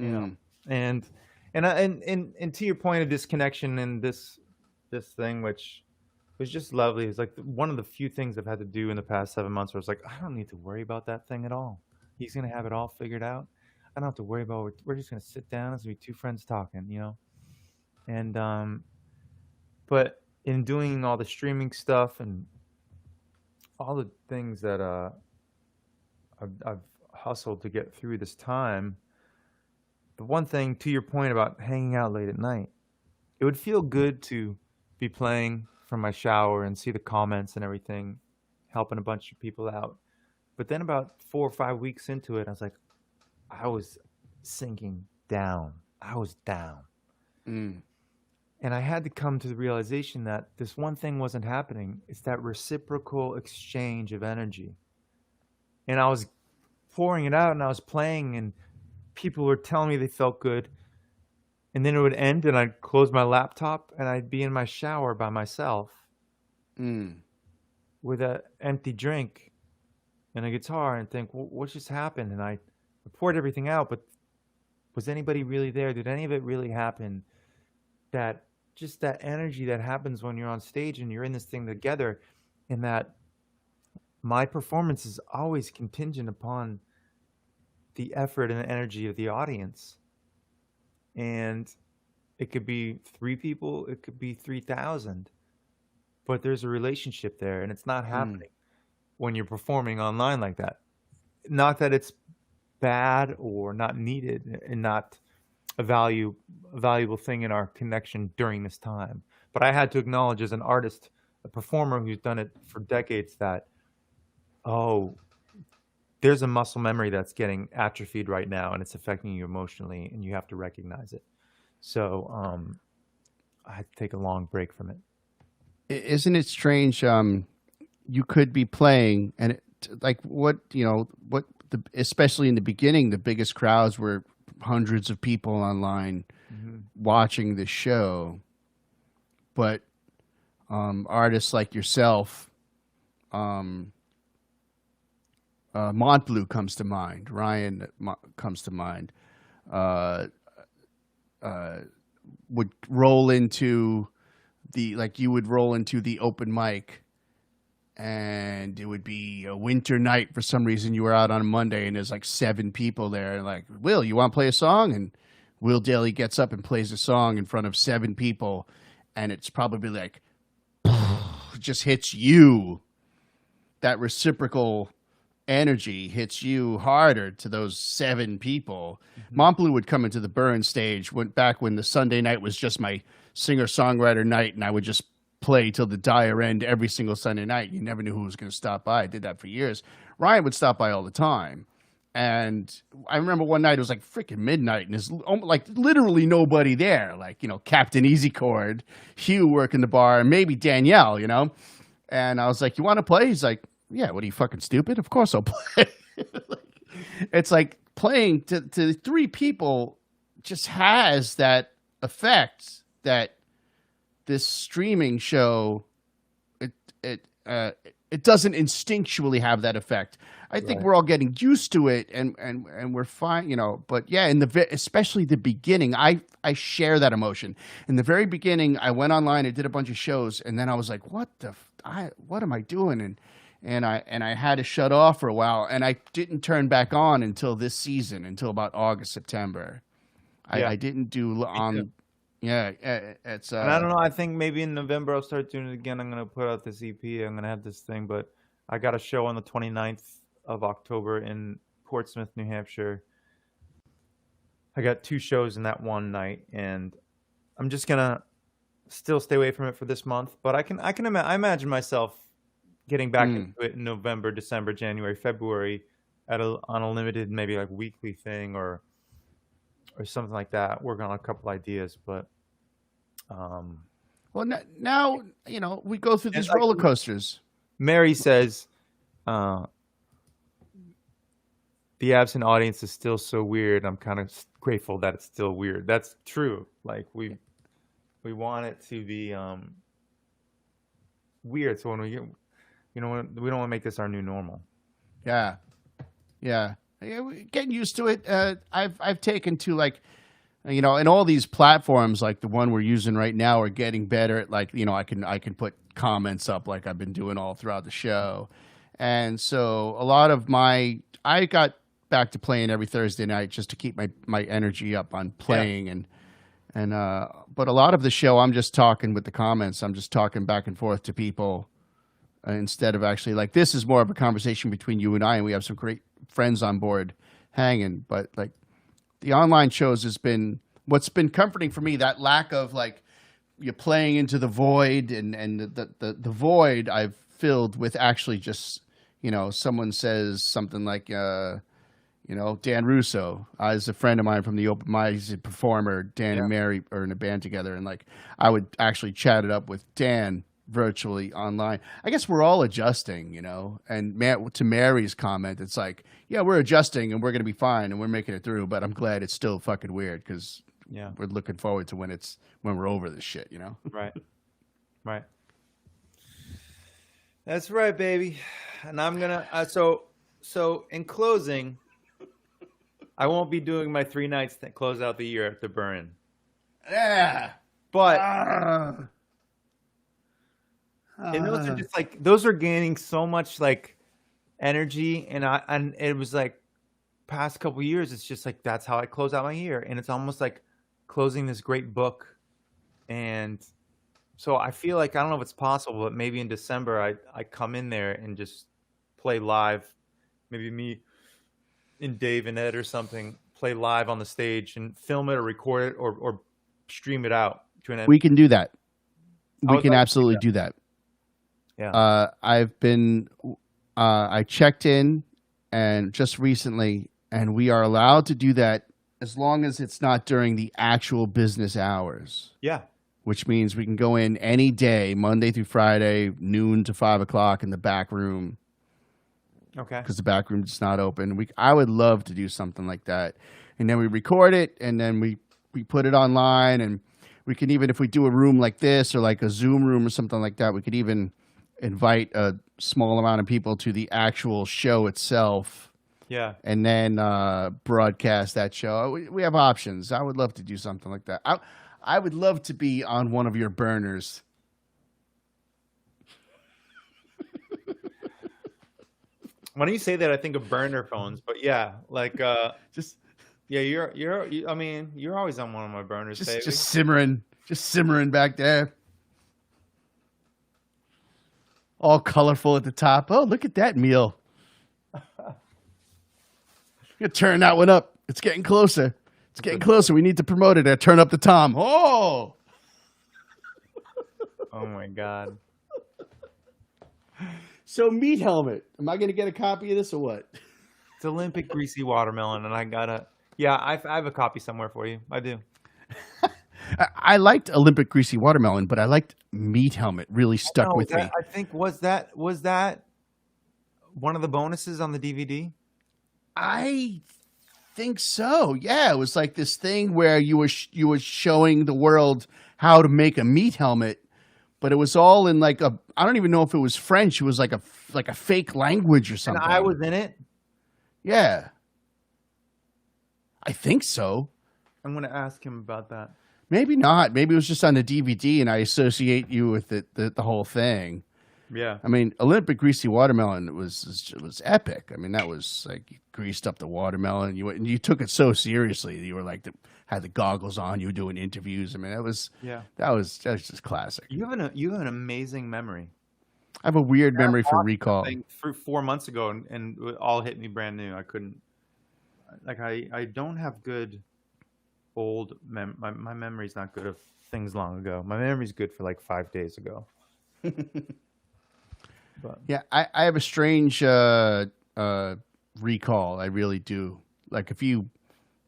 to your point of disconnection and this thing, which was just lovely. It's like one of the few things I've had to do in the past 7 months where it's like, I don't need to worry about that thing at all. He's going to have it all figured out. I don't have to worry about it. We're just going to sit down as we two friends talking, And, but in doing all the streaming stuff and all the things that I've hustled to get through this time, the one thing, to your point about hanging out late at night, it would feel good to be playing from my shower and see the comments and everything, helping a bunch of people out. But then about 4 or 5 weeks into it, I was like, I was sinking down. I was down. And I had to come to the realization that this one thing wasn't happening. It's that reciprocal exchange of energy. And I was pouring it out and I was playing and people were telling me they felt good. And then it would end and I'd close my laptop and I'd be in my shower by myself with an empty drink and a guitar and think, well, what just happened? And I poured everything out, but was anybody really there? Did any of it really happen? That just that energy that happens when you're on stage and you're in this thing together, and that my performance is always contingent upon the effort and the energy of the audience. And it could be 3 people, it could be 3,000, but there's a relationship there, and it's not happening when you're performing online like that. Not that it's bad or not needed and not a valuable thing in our connection during this time. But I had to acknowledge as an artist, a performer who's done it for decades, that, there's a muscle memory that's getting atrophied right now and it's affecting you emotionally and you have to recognize it. So I had to take a long break from it. Isn't it strange? You could be playing, and like what especially in the beginning, the biggest crowds were hundreds of people online watching the show. But artists like yourself, Montbleu comes to mind. Ryan comes to mind. Would roll into you would roll into the open mic, and it would be a winter night for some reason. You were out on a Monday, and there's like 7 people there. And like, Will, you want to play a song? And Will Dailey gets up and plays a song in front of 7 people, and it's probably like just hits you. That reciprocal energy hits you harder to those 7 people. Montbleu would come into the Burn stage back when the Sunday night was just my singer-songwriter night, and I would just play till the dire end every single Sunday night. You never knew who was going to stop by. I did that for years. Ryan would stop by all the time. And I remember one night it was like freaking midnight, and there's like literally nobody there. Like, Captain Easy Chord, Hugh working the bar, and maybe Danielle, And I was like, you want to play? He's like, yeah, what are you, fucking stupid? Of course I'll play. It's like playing to 3 people just has that effect that this streaming show, it doesn't instinctually have that effect. I think we're all getting used to it, and we're fine, But yeah, especially the beginning, I share that emotion. In the very beginning, I went online and did a bunch of shows, and then I was like, what am I doing? And I had to shut off for a while, and I didn't turn back on until this season, until about August, September. I didn't do on. Yeah, it's. And I don't know. I think maybe in November I'll start doing it again. I'm gonna put out this EP. I'm gonna have this thing, but I got a show on the 29th of October in Portsmouth, New Hampshire. I got 2 shows in that one night, and I'm just gonna still stay away from it for this month. But I imagine myself getting back into it in November, December, January, February, on a limited, maybe like weekly thing or something like that. Working on a couple ideas, but well, now we go through these roller coasters. Mary says, "The absent audience is still so weird. I'm kind of grateful that it's still weird." That's true. Like we want it to be weird. So when we get, we don't want to make this our new normal. Yeah, we're getting used to it. I've taken to and all these platforms like the one we're using right now are getting better at I can put comments up like I've been doing all throughout the show, and so a lot of I got back to playing every Thursday night just to keep my energy up on playing and but a lot of the show I'm just talking with the comments. I'm just talking back and forth to people. Instead of actually this is more of a conversation between you and I, and we have some great friends on board hanging. But the online shows has been what's been comforting for me. That lack of you're playing into the void, and the void I've filled with actually just someone says something like Dan Russo is a friend of mine from the open mic. He's a performer. Dan and Mary are in a band together, and I would actually chat it up with Dan virtually online. I guess we're all adjusting, and to Mary's comment, it's we're adjusting and we're going to be fine and we're making it through, but I'm glad it's still fucking weird because we're looking forward to when we're over this shit, Right. That's right, baby. And I'm gonna so in closing, I won't be doing my 3 nights that close out the year at the Burn. Yeah, but and those are just those are gaining so much energy, and it was past couple years, it's just that's how I close out my year, and it's almost like closing this great book. And so I feel I don't know if it's possible, but maybe in December I come in there and just play live, maybe me and Dave and Ed or something, play live on the stage and film it or record it or stream it out to an. We can do that. We can absolutely do that. Yeah. I checked in and just recently, and we are allowed to do that as long as it's not during the actual business hours, Yeah. which means we can go in any day, Monday through Friday, noon to 5 o'clock in the back room. Okay. Because the back room is not open. I would love to do something like that, and then we record it, and then we put it online, and we can even, if we do a room like this or like a Zoom room or something like that, we could even invite a small amount of people to the actual show itself. Yeah. And then broadcast that show. We have options. I would love to do something like that. I would love to be on one of your burners. When you say that, I think of burner phones. But yeah, like Just yeah, I mean, you're always on one of my burners, baby. just simmering back there. All colorful at the top. Oh, look at that meal. You turn that one up. It's getting closer. It's getting closer. We need to promote it. Turn up the tom. Oh. Oh my God. So meat helmet. Am I going to get a copy of this or what? It's Olympic greasy watermelon, and I gotta. Yeah, I have a copy somewhere for you. I do. I liked Olympic greasy watermelon, but I liked meat helmet. Really stuck with me. I think was that one of the bonuses on the DVD? I think so. Yeah, it was like this thing where you were showing the world how to make a meat helmet, but it was all in like a, I don't even know if it was French. It was like a fake language or something. And I was in it. Yeah, I think so. I'm gonna ask him about that. Maybe not. Maybe it was just on the DVD, and I associate you with the whole thing. Yeah. I mean, Olympic greasy watermelon was epic. I mean, that was like you greased up the watermelon. You took it so seriously. You were like had the goggles on. You were doing interviews. I mean, that was just classic. You have an amazing memory. I have a weird memory for recall. For 4 months ago, and it all hit me brand new. I couldn't. Like I don't have good old my memory's not good of things long ago. My memory's good for like 5 days ago. But. Yeah, I have a strange recall. I really do. Like if you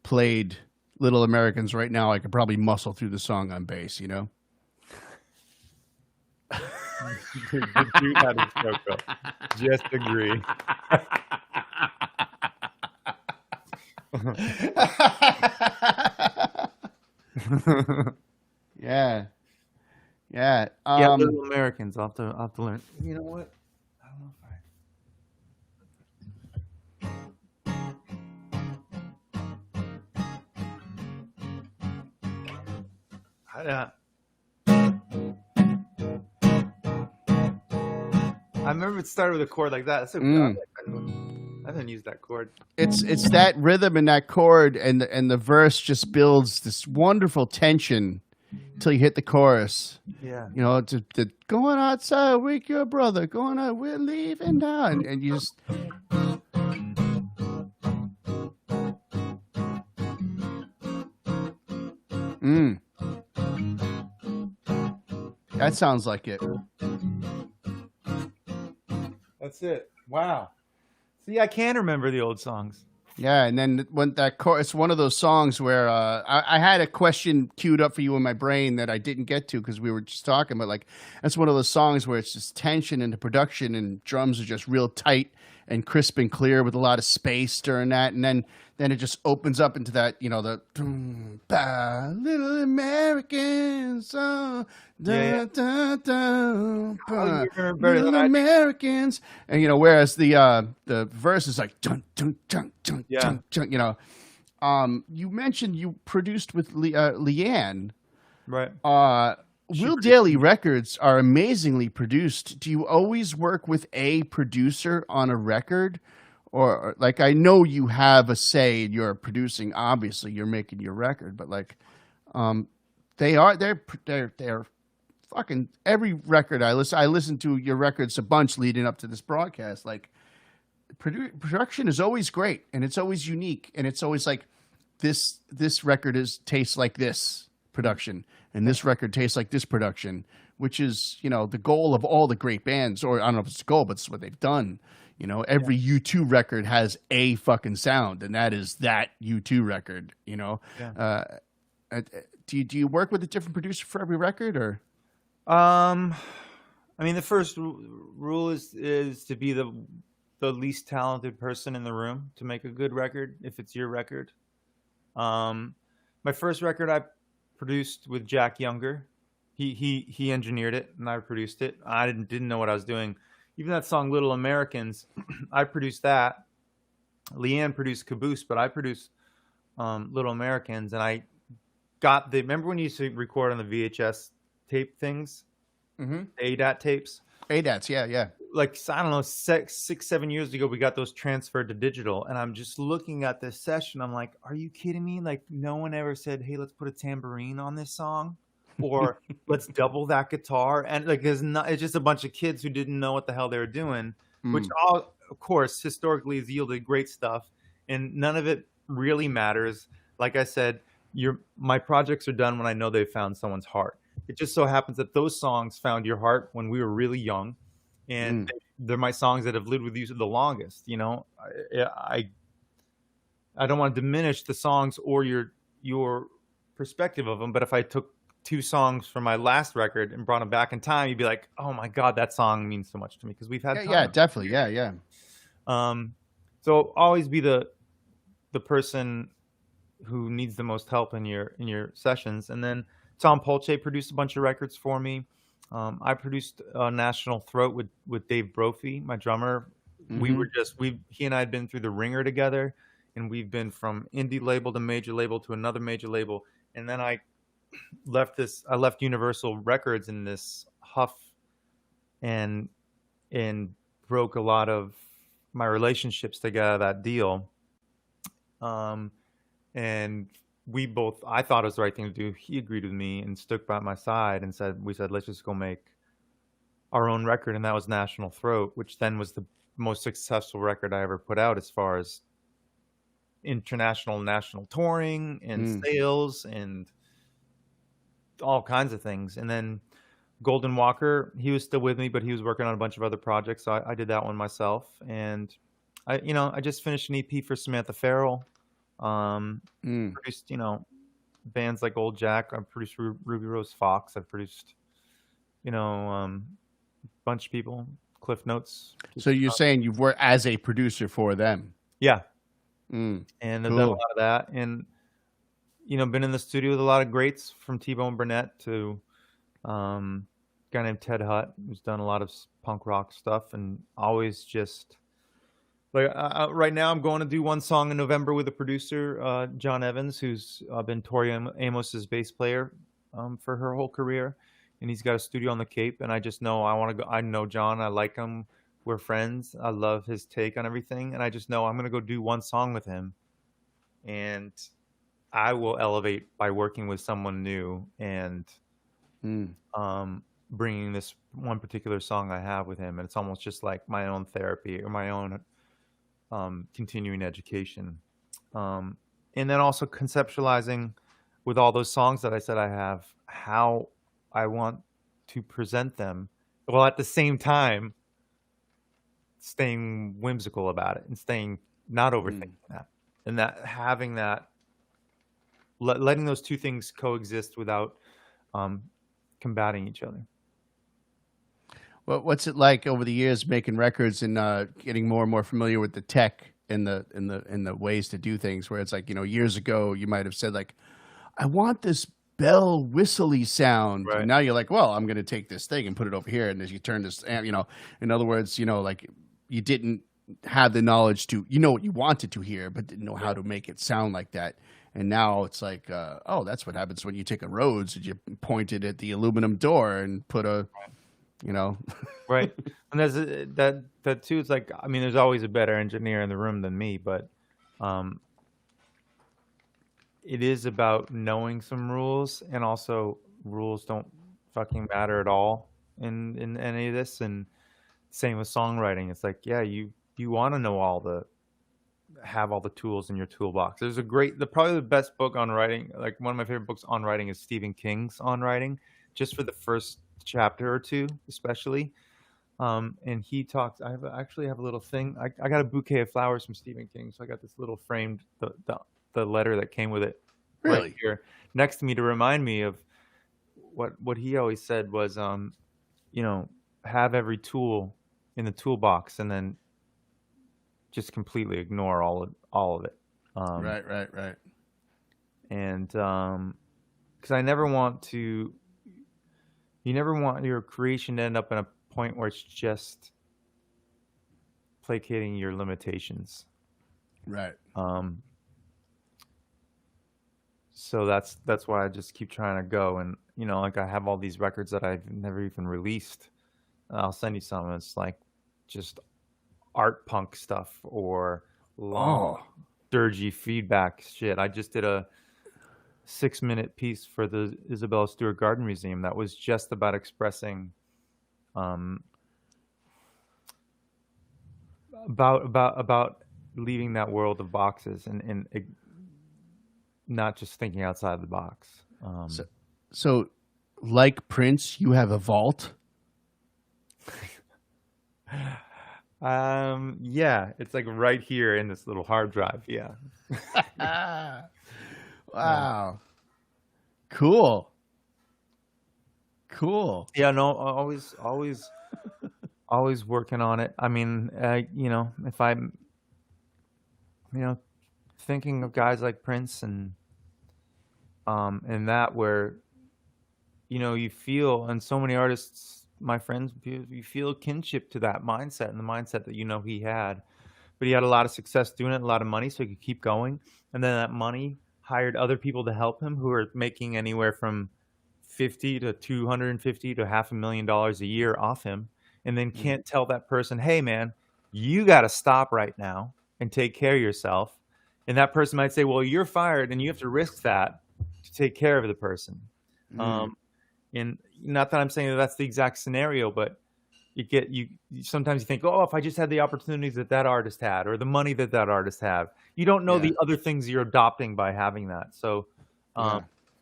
played Little Americans right now, I could probably muscle through the song on bass, you know? Just agree. Yeah. Yeah, Little Americans. I'll have to learn. You know what? I don't know if I remember it started with a chord like that. That's so good. I didn't use that chord. It's that rhythm and that chord, and the verse just builds this wonderful tension until you hit the chorus. Yeah. You know, to going outside, wake your brother. Going out, we're leaving now, and you just. That sounds like it. That's it. Wow. See, I can remember the old songs. Yeah, and then when that chorus, it's one of those songs where I had a question queued up for you in my brain that I didn't get to because we were just talking, but like that's one of those songs where it's just tension in the production and drums are just real tight and crisp and clear with a lot of space during that, and then it just opens up into that, you know, the Little Americans, Little Americans, and you know, whereas the verse is like dun dun dun dun dun dun, you know. You mentioned you produced with Leanne, right? Will Dailey records are amazingly produced. Do you always work with a producer on a record? Or like, I know you have a say in your producing, obviously you're making your record, but like, they're fucking every record I listen to your records a bunch leading up to this broadcast. Like production is always great and it's always unique. And it's always like this record tastes like this production and this record tastes like this production, which is, you know, the goal of all the great bands, or I don't know if it's the goal, but it's what they've done. You know, every U2 record has a fucking sound, and that is that U2 record. You know, Yeah. Do you work with a different producer for every record, or? I mean, the first rule is to be the least talented person in the room to make a good record if it's your record. My first record I produced with Jack Younger. He engineered it and I produced it. I didn't know what I was doing. Even that song "Little Americans," I produced that. Leanne produced Caboose, but I produced "Little Americans," and I got the. Remember when you used to record on the VHS tape things, ADAT tapes? ADATs, yeah. Like, I don't know, 7 years ago, we got those transferred to digital, and I'm just looking at this session. I'm like, are you kidding me? Like, no one ever said, "Hey, let's put a tambourine on this song," or "Let's double that guitar." And like, it's just a bunch of kids who didn't know what the hell they were doing, which all, of course, historically has yielded great stuff, and none of it really matters. Like I said, my projects are done when I know they've found someone's heart. It just so happens that those songs found your heart when we were really young, and they're my songs that have lived with you the longest. You know, I don't want to diminish the songs or your perspective of them, but if I took 2 songs from my last record and brought them back in time, you'd be like, "Oh my God, that song means so much to me," because we've had time. Yeah, definitely, yeah. So always be the person who needs the most help in your sessions. And then Tom Polche produced a bunch of records for me. I produced National Throat with Dave Brophy, my drummer. He and I had been through the ringer together, and we've been from indie label to major label to another major label. And then I left Universal Records in this huff and broke a lot of my relationships to get out of that deal. And I thought it was the right thing to do. He agreed with me and stuck by my side and we said, let's just go make our own record. And that was National Throat, which then was the most successful record I ever put out as far as national touring and sales and all kinds of things. And then Golden Walker, he was still with me, but he was working on a bunch of other projects. So I did that one myself. And I just finished an EP for Samantha Farrell. Produced, bands like Old Jack. I produced Ruby Rose Fox. I've produced, a bunch of people. Cliff Notes. So you're saying you've worked as a producer for them? Yeah. And I've done a lot of that. And, been in the studio with a lot of greats, from T-Bone Burnett to a guy named Ted Hutt, who's done a lot of punk rock stuff, and always just... Like right now, I'm going to do one song in November with a producer, John Evans, who's been Tori Amos's bass player for her whole career, and he's got a studio on the Cape. And I just know I want to go. I know John. I like him. We're friends. I love his take on everything, and I just know I'm going to go do one song with him, and I will elevate by working with someone new and bringing this one particular song I have with him, and it's almost just like my own therapy or my own continuing education, and then also conceptualizing with all those songs that I said I have, how I want to present them, while at the same time staying whimsical about it and staying not overthinking that, and that having that letting those two things coexist without combating each other. Well, what's it like over the years making records and getting more and more familiar with the tech and the ways to do things? Where it's like, years ago you might have said like, I want this bell whistly sound, right. And now you're like, well, I'm going to take this thing and put it over here, and as you turn this, in other words, like you didn't have the knowledge to, what you wanted to hear, but didn't know how to make it sound like that. And now it's like, oh, that's what happens when you take a Rhodes and you point it at the aluminum door and put a right. And there's that too. It's like, I mean, there's always a better engineer in the room than me, but it is about knowing some rules, and also rules don't fucking matter at all in any of this. And same with songwriting. It's like, yeah, you want to have all the tools in your toolbox. There's probably the best book on writing, like one of my favorite books on writing, is Stephen King's On Writing, just for the first chapter or two, especially. And he talks. Actually have a little thing. I got a bouquet of flowers from Stephen King, so I got this little framed the letter that came with it right Really? here next to me to remind me of what he always said was, you know, have every tool in the toolbox, and then just completely ignore all of it. Right, right, right. And because I never want to, you never want your creation to end up in a point where it's just placating your limitations. Right. So that's why I just keep trying to go. And you know, like I have all these records that I've never even released. I'll send you some. It's like just art punk stuff or long, Oh, dirgy feedback shit. I just did a 6-minute piece for the Isabella Stewart Garden Museum that was just about expressing um, about leaving that world of boxes and not just thinking outside the box. so, so like Prince, you have a vault. Yeah, it's like right here in this little hard drive. Yeah. Wow. Cool. Cool. Yeah, no, always working on it. I mean, you know, if I'm, you know, thinking of guys like Prince and that where, you know, you feel, and so many artists, my friends, you feel kinship to that mindset and the mindset that, you know, he had. But he had a lot of success doing it, a lot of money, so he could keep going. And then that money hired other people to help him who are making anywhere from 50 to 250 to $500,000 a year off him, and then can't tell that person, hey man, you got to stop right now and take care of yourself. And that person might say, well, you're fired and you have to risk that to take care of the person. And not that I'm saying that that's the exact scenario, but you sometimes you think, oh, if I just had the opportunities that that artist had or the money that that artist have, you don't know Yeah. the other things you're adopting by having that. So Yeah.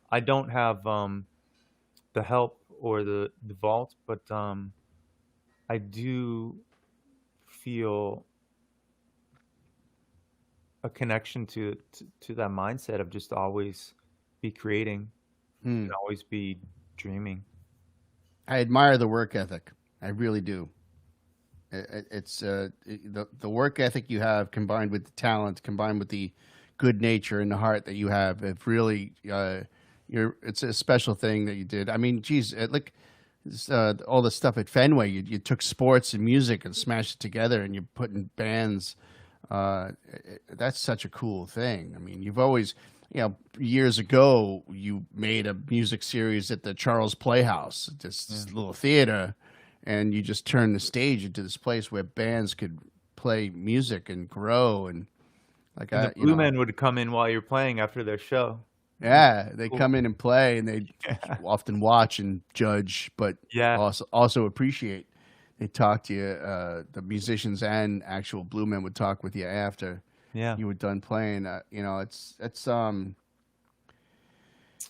I don't have the help or the vault, but I do feel a connection to that mindset of just always be creating and always be dreaming. I admire the work ethic. I really do. It's the work ethic you have combined with the talent, combined with the good nature and the heart that you have. It really, it's a special thing that you did. I mean, geez, like all the stuff at Fenway, you took sports and music and smashed it together, and you're putting bands. That's such a cool thing. I mean, you've always, you know, years ago, you made a music series at the Charles Playhouse, this little theater, and you just turned the stage into this place where bands could play music and grow. And like, And the Blue Men would come in while you're playing after their show. yeah, they come in and play, and they often watch and judge, but Yeah. also appreciate. They talk to you. The musicians and actual Blue Men would talk with you after Yeah. you were done playing. You know,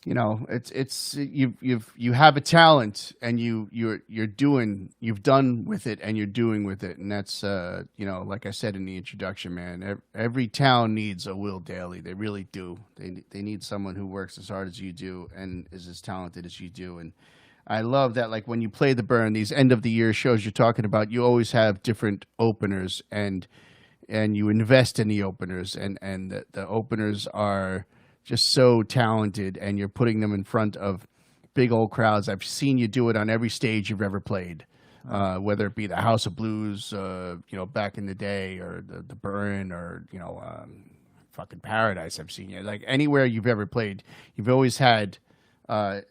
you know, it's you have a talent, and you've done with it, and you're doing with it, and that's you know, like I said in the introduction, man. Every town needs a Will Dailey. They really do. They need someone who works as hard as you do and is as talented as you do. And I love that, like when you play the Burn, these end of the year shows you're talking about, you always have different openers, and you invest in the openers, and the openers are just so talented, and you're putting them in front of big old crowds. I've seen you do it on every stage you've ever played, whether it be the House of Blues, you know, back in the day, or the Burn, or you know, fucking Paradise. I've seen you like anywhere you've ever played. You've always had.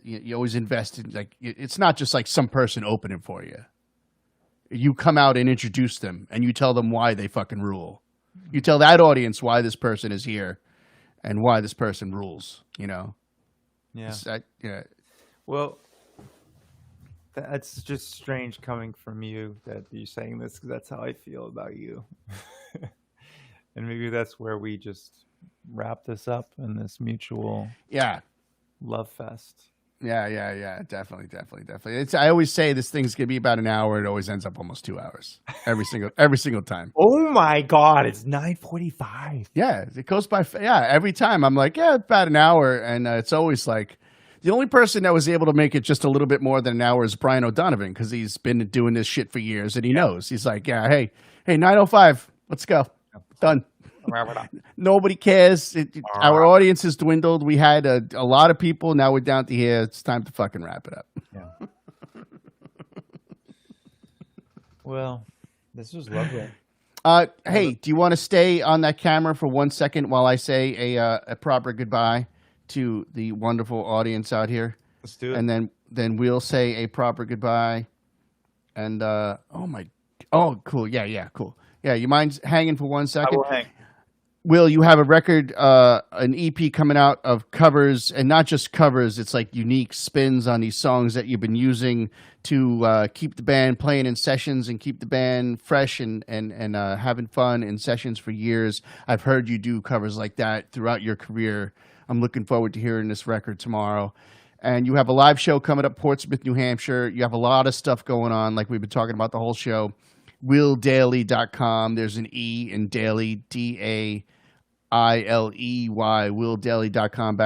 You always invest in, like, it's not just like some person opening for you. You come out and introduce them, and you tell them why they fucking rule. You tell that audience why this person is here and why this person rules, you know? Yeah. Yeah. Well, that's just strange coming from you that you're saying this, because that's how I feel about you. And maybe that's where we just wrap this up in this mutual Yeah. love fest. Yeah. Definitely. It's. I always say this thing's gonna be about an hour. It always ends up almost 2 hours every single time. Oh my God, it's 9:45. Yeah, it goes by. Yeah, every time I'm like, yeah, about an hour, and it's always like the only person that was able to make it just a little bit more than an hour is Brian O'Donovan because he's been doing this shit for years and he knows. He's like, yeah, hey, 9:05, let's go, done. Nobody cares. Our audience has dwindled. We had a lot of people. Now we're down to here. It's time to fucking wrap it up. Yeah. Well, this was lovely. Hey, do you want to stay on that camera for 1 second while I say a proper goodbye to the wonderful audience out here? Let's do it. And then we'll say a proper goodbye. And cool. Yeah, cool. Yeah, you mind hanging for 1 second? I will hang. Will, you have a record, an EP coming out of covers, and not just covers. It's like unique spins on these songs that you've been using to keep the band playing in sessions and keep the band fresh and having fun in sessions for years. I've heard you do covers like that throughout your career. I'm looking forward to hearing this record tomorrow. And you have a live show coming up, Portsmouth, New Hampshire. You have a lot of stuff going on, like we've been talking about the whole show. WillDailey.com. There's an E in Dailey, DAILEY, WillDailey.com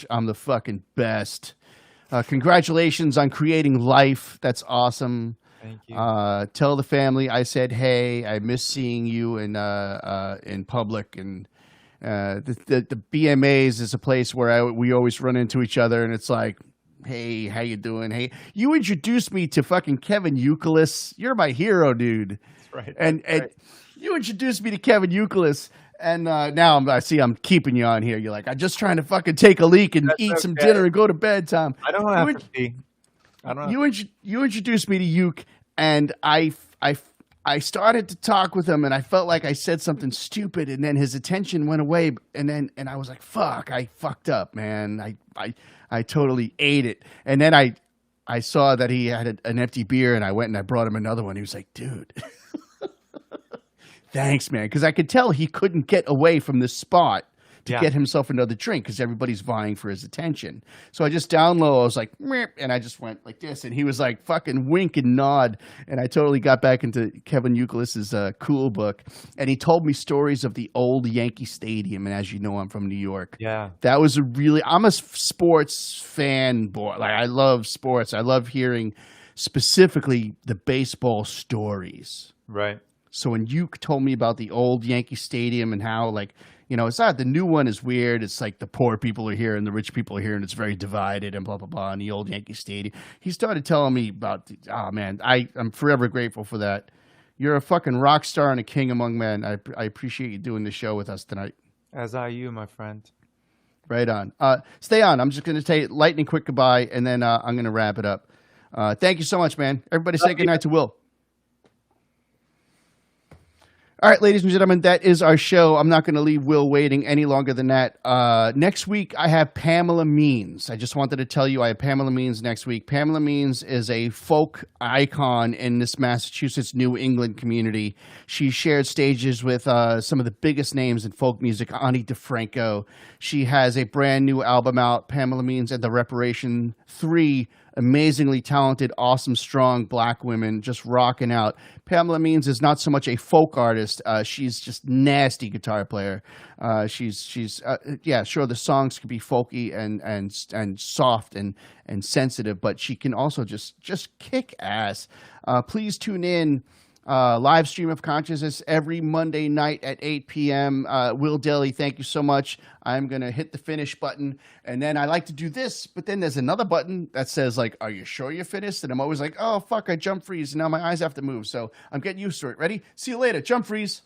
/ I'm the fucking best. Congratulations on creating life. That's awesome. Thank you. Tell the family I said hey. I miss seeing you in public. And the BMAs is a place where we always run into each other, and it's like, hey, how you doing? Hey, you introduced me to fucking Kevin Youkilis. You're my hero, dude. That's right. And you introduced me to Kevin Youkilis. And now I'm keeping you on here. You're like, I'm just trying to fucking take a leak and eat some dinner and go to bed, Tom. I don't have to be. I don't. You introduced me to Uke, and I started to talk with him, and I felt like I said something stupid, and then his attention went away, and I was like, fuck, I fucked up, man. I totally ate it, and then I saw that he had an empty beer, and I went and I brought him another one. He was like, dude. Thanks, man, because I could tell he couldn't get away from this spot to get himself another drink because everybody's vying for his attention. So I just down low, I was like, meh, and I just went like this, and he was like fucking wink and nod, and I totally got back into Kevin Youkilis's Cool Book, and he told me stories of the old Yankee Stadium, and as you know, I'm from New York. Yeah. That was I'm a sports fan boy. Like, I love sports. I love hearing specifically the baseball stories. Right. So when you told me about the old Yankee Stadium and how, like, you know, it's not, the new one is weird. It's like the poor people are here and the rich people are here and it's very divided and blah, blah, blah. And the old Yankee Stadium. He started telling me about, man, I'm forever grateful for that. You're a fucking rock star and a king among men. I appreciate you doing the show with us tonight. As are you, my friend. Right on. Stay on. I'm just going to say lightning quick goodbye, and then I'm going to wrap it up. Thank you so much, man. Everybody say goodnight to Will. All right, ladies and gentlemen, that is our show. I'm not going to leave Will waiting any longer than that. Next week, I have Pamela Means. I just wanted to tell you I have Pamela Means next week. Pamela Means is a folk icon in this Massachusetts, New England community. She shared stages with some of the biggest names in folk music, Ani DeFranco. She has a brand new album out, Pamela Means and the Reparation 3. Amazingly talented, awesome, strong black women just rocking out. Pamela Means is not so much a folk artist. She's just nasty guitar player. She's sure, the songs could be folky and soft and sensitive, but she can also just kick ass. Please tune in. Live stream of consciousness every Monday night at 8 p.m. Will Dailey, thank you so much. I'm going to hit the finish button, and then I like to do this, but then there's another button that says, like, are you sure you're finished? And I'm always like, oh, fuck, I jump freeze, and now my eyes have to move, so I'm getting used to it. Ready? See you later. Jump freeze.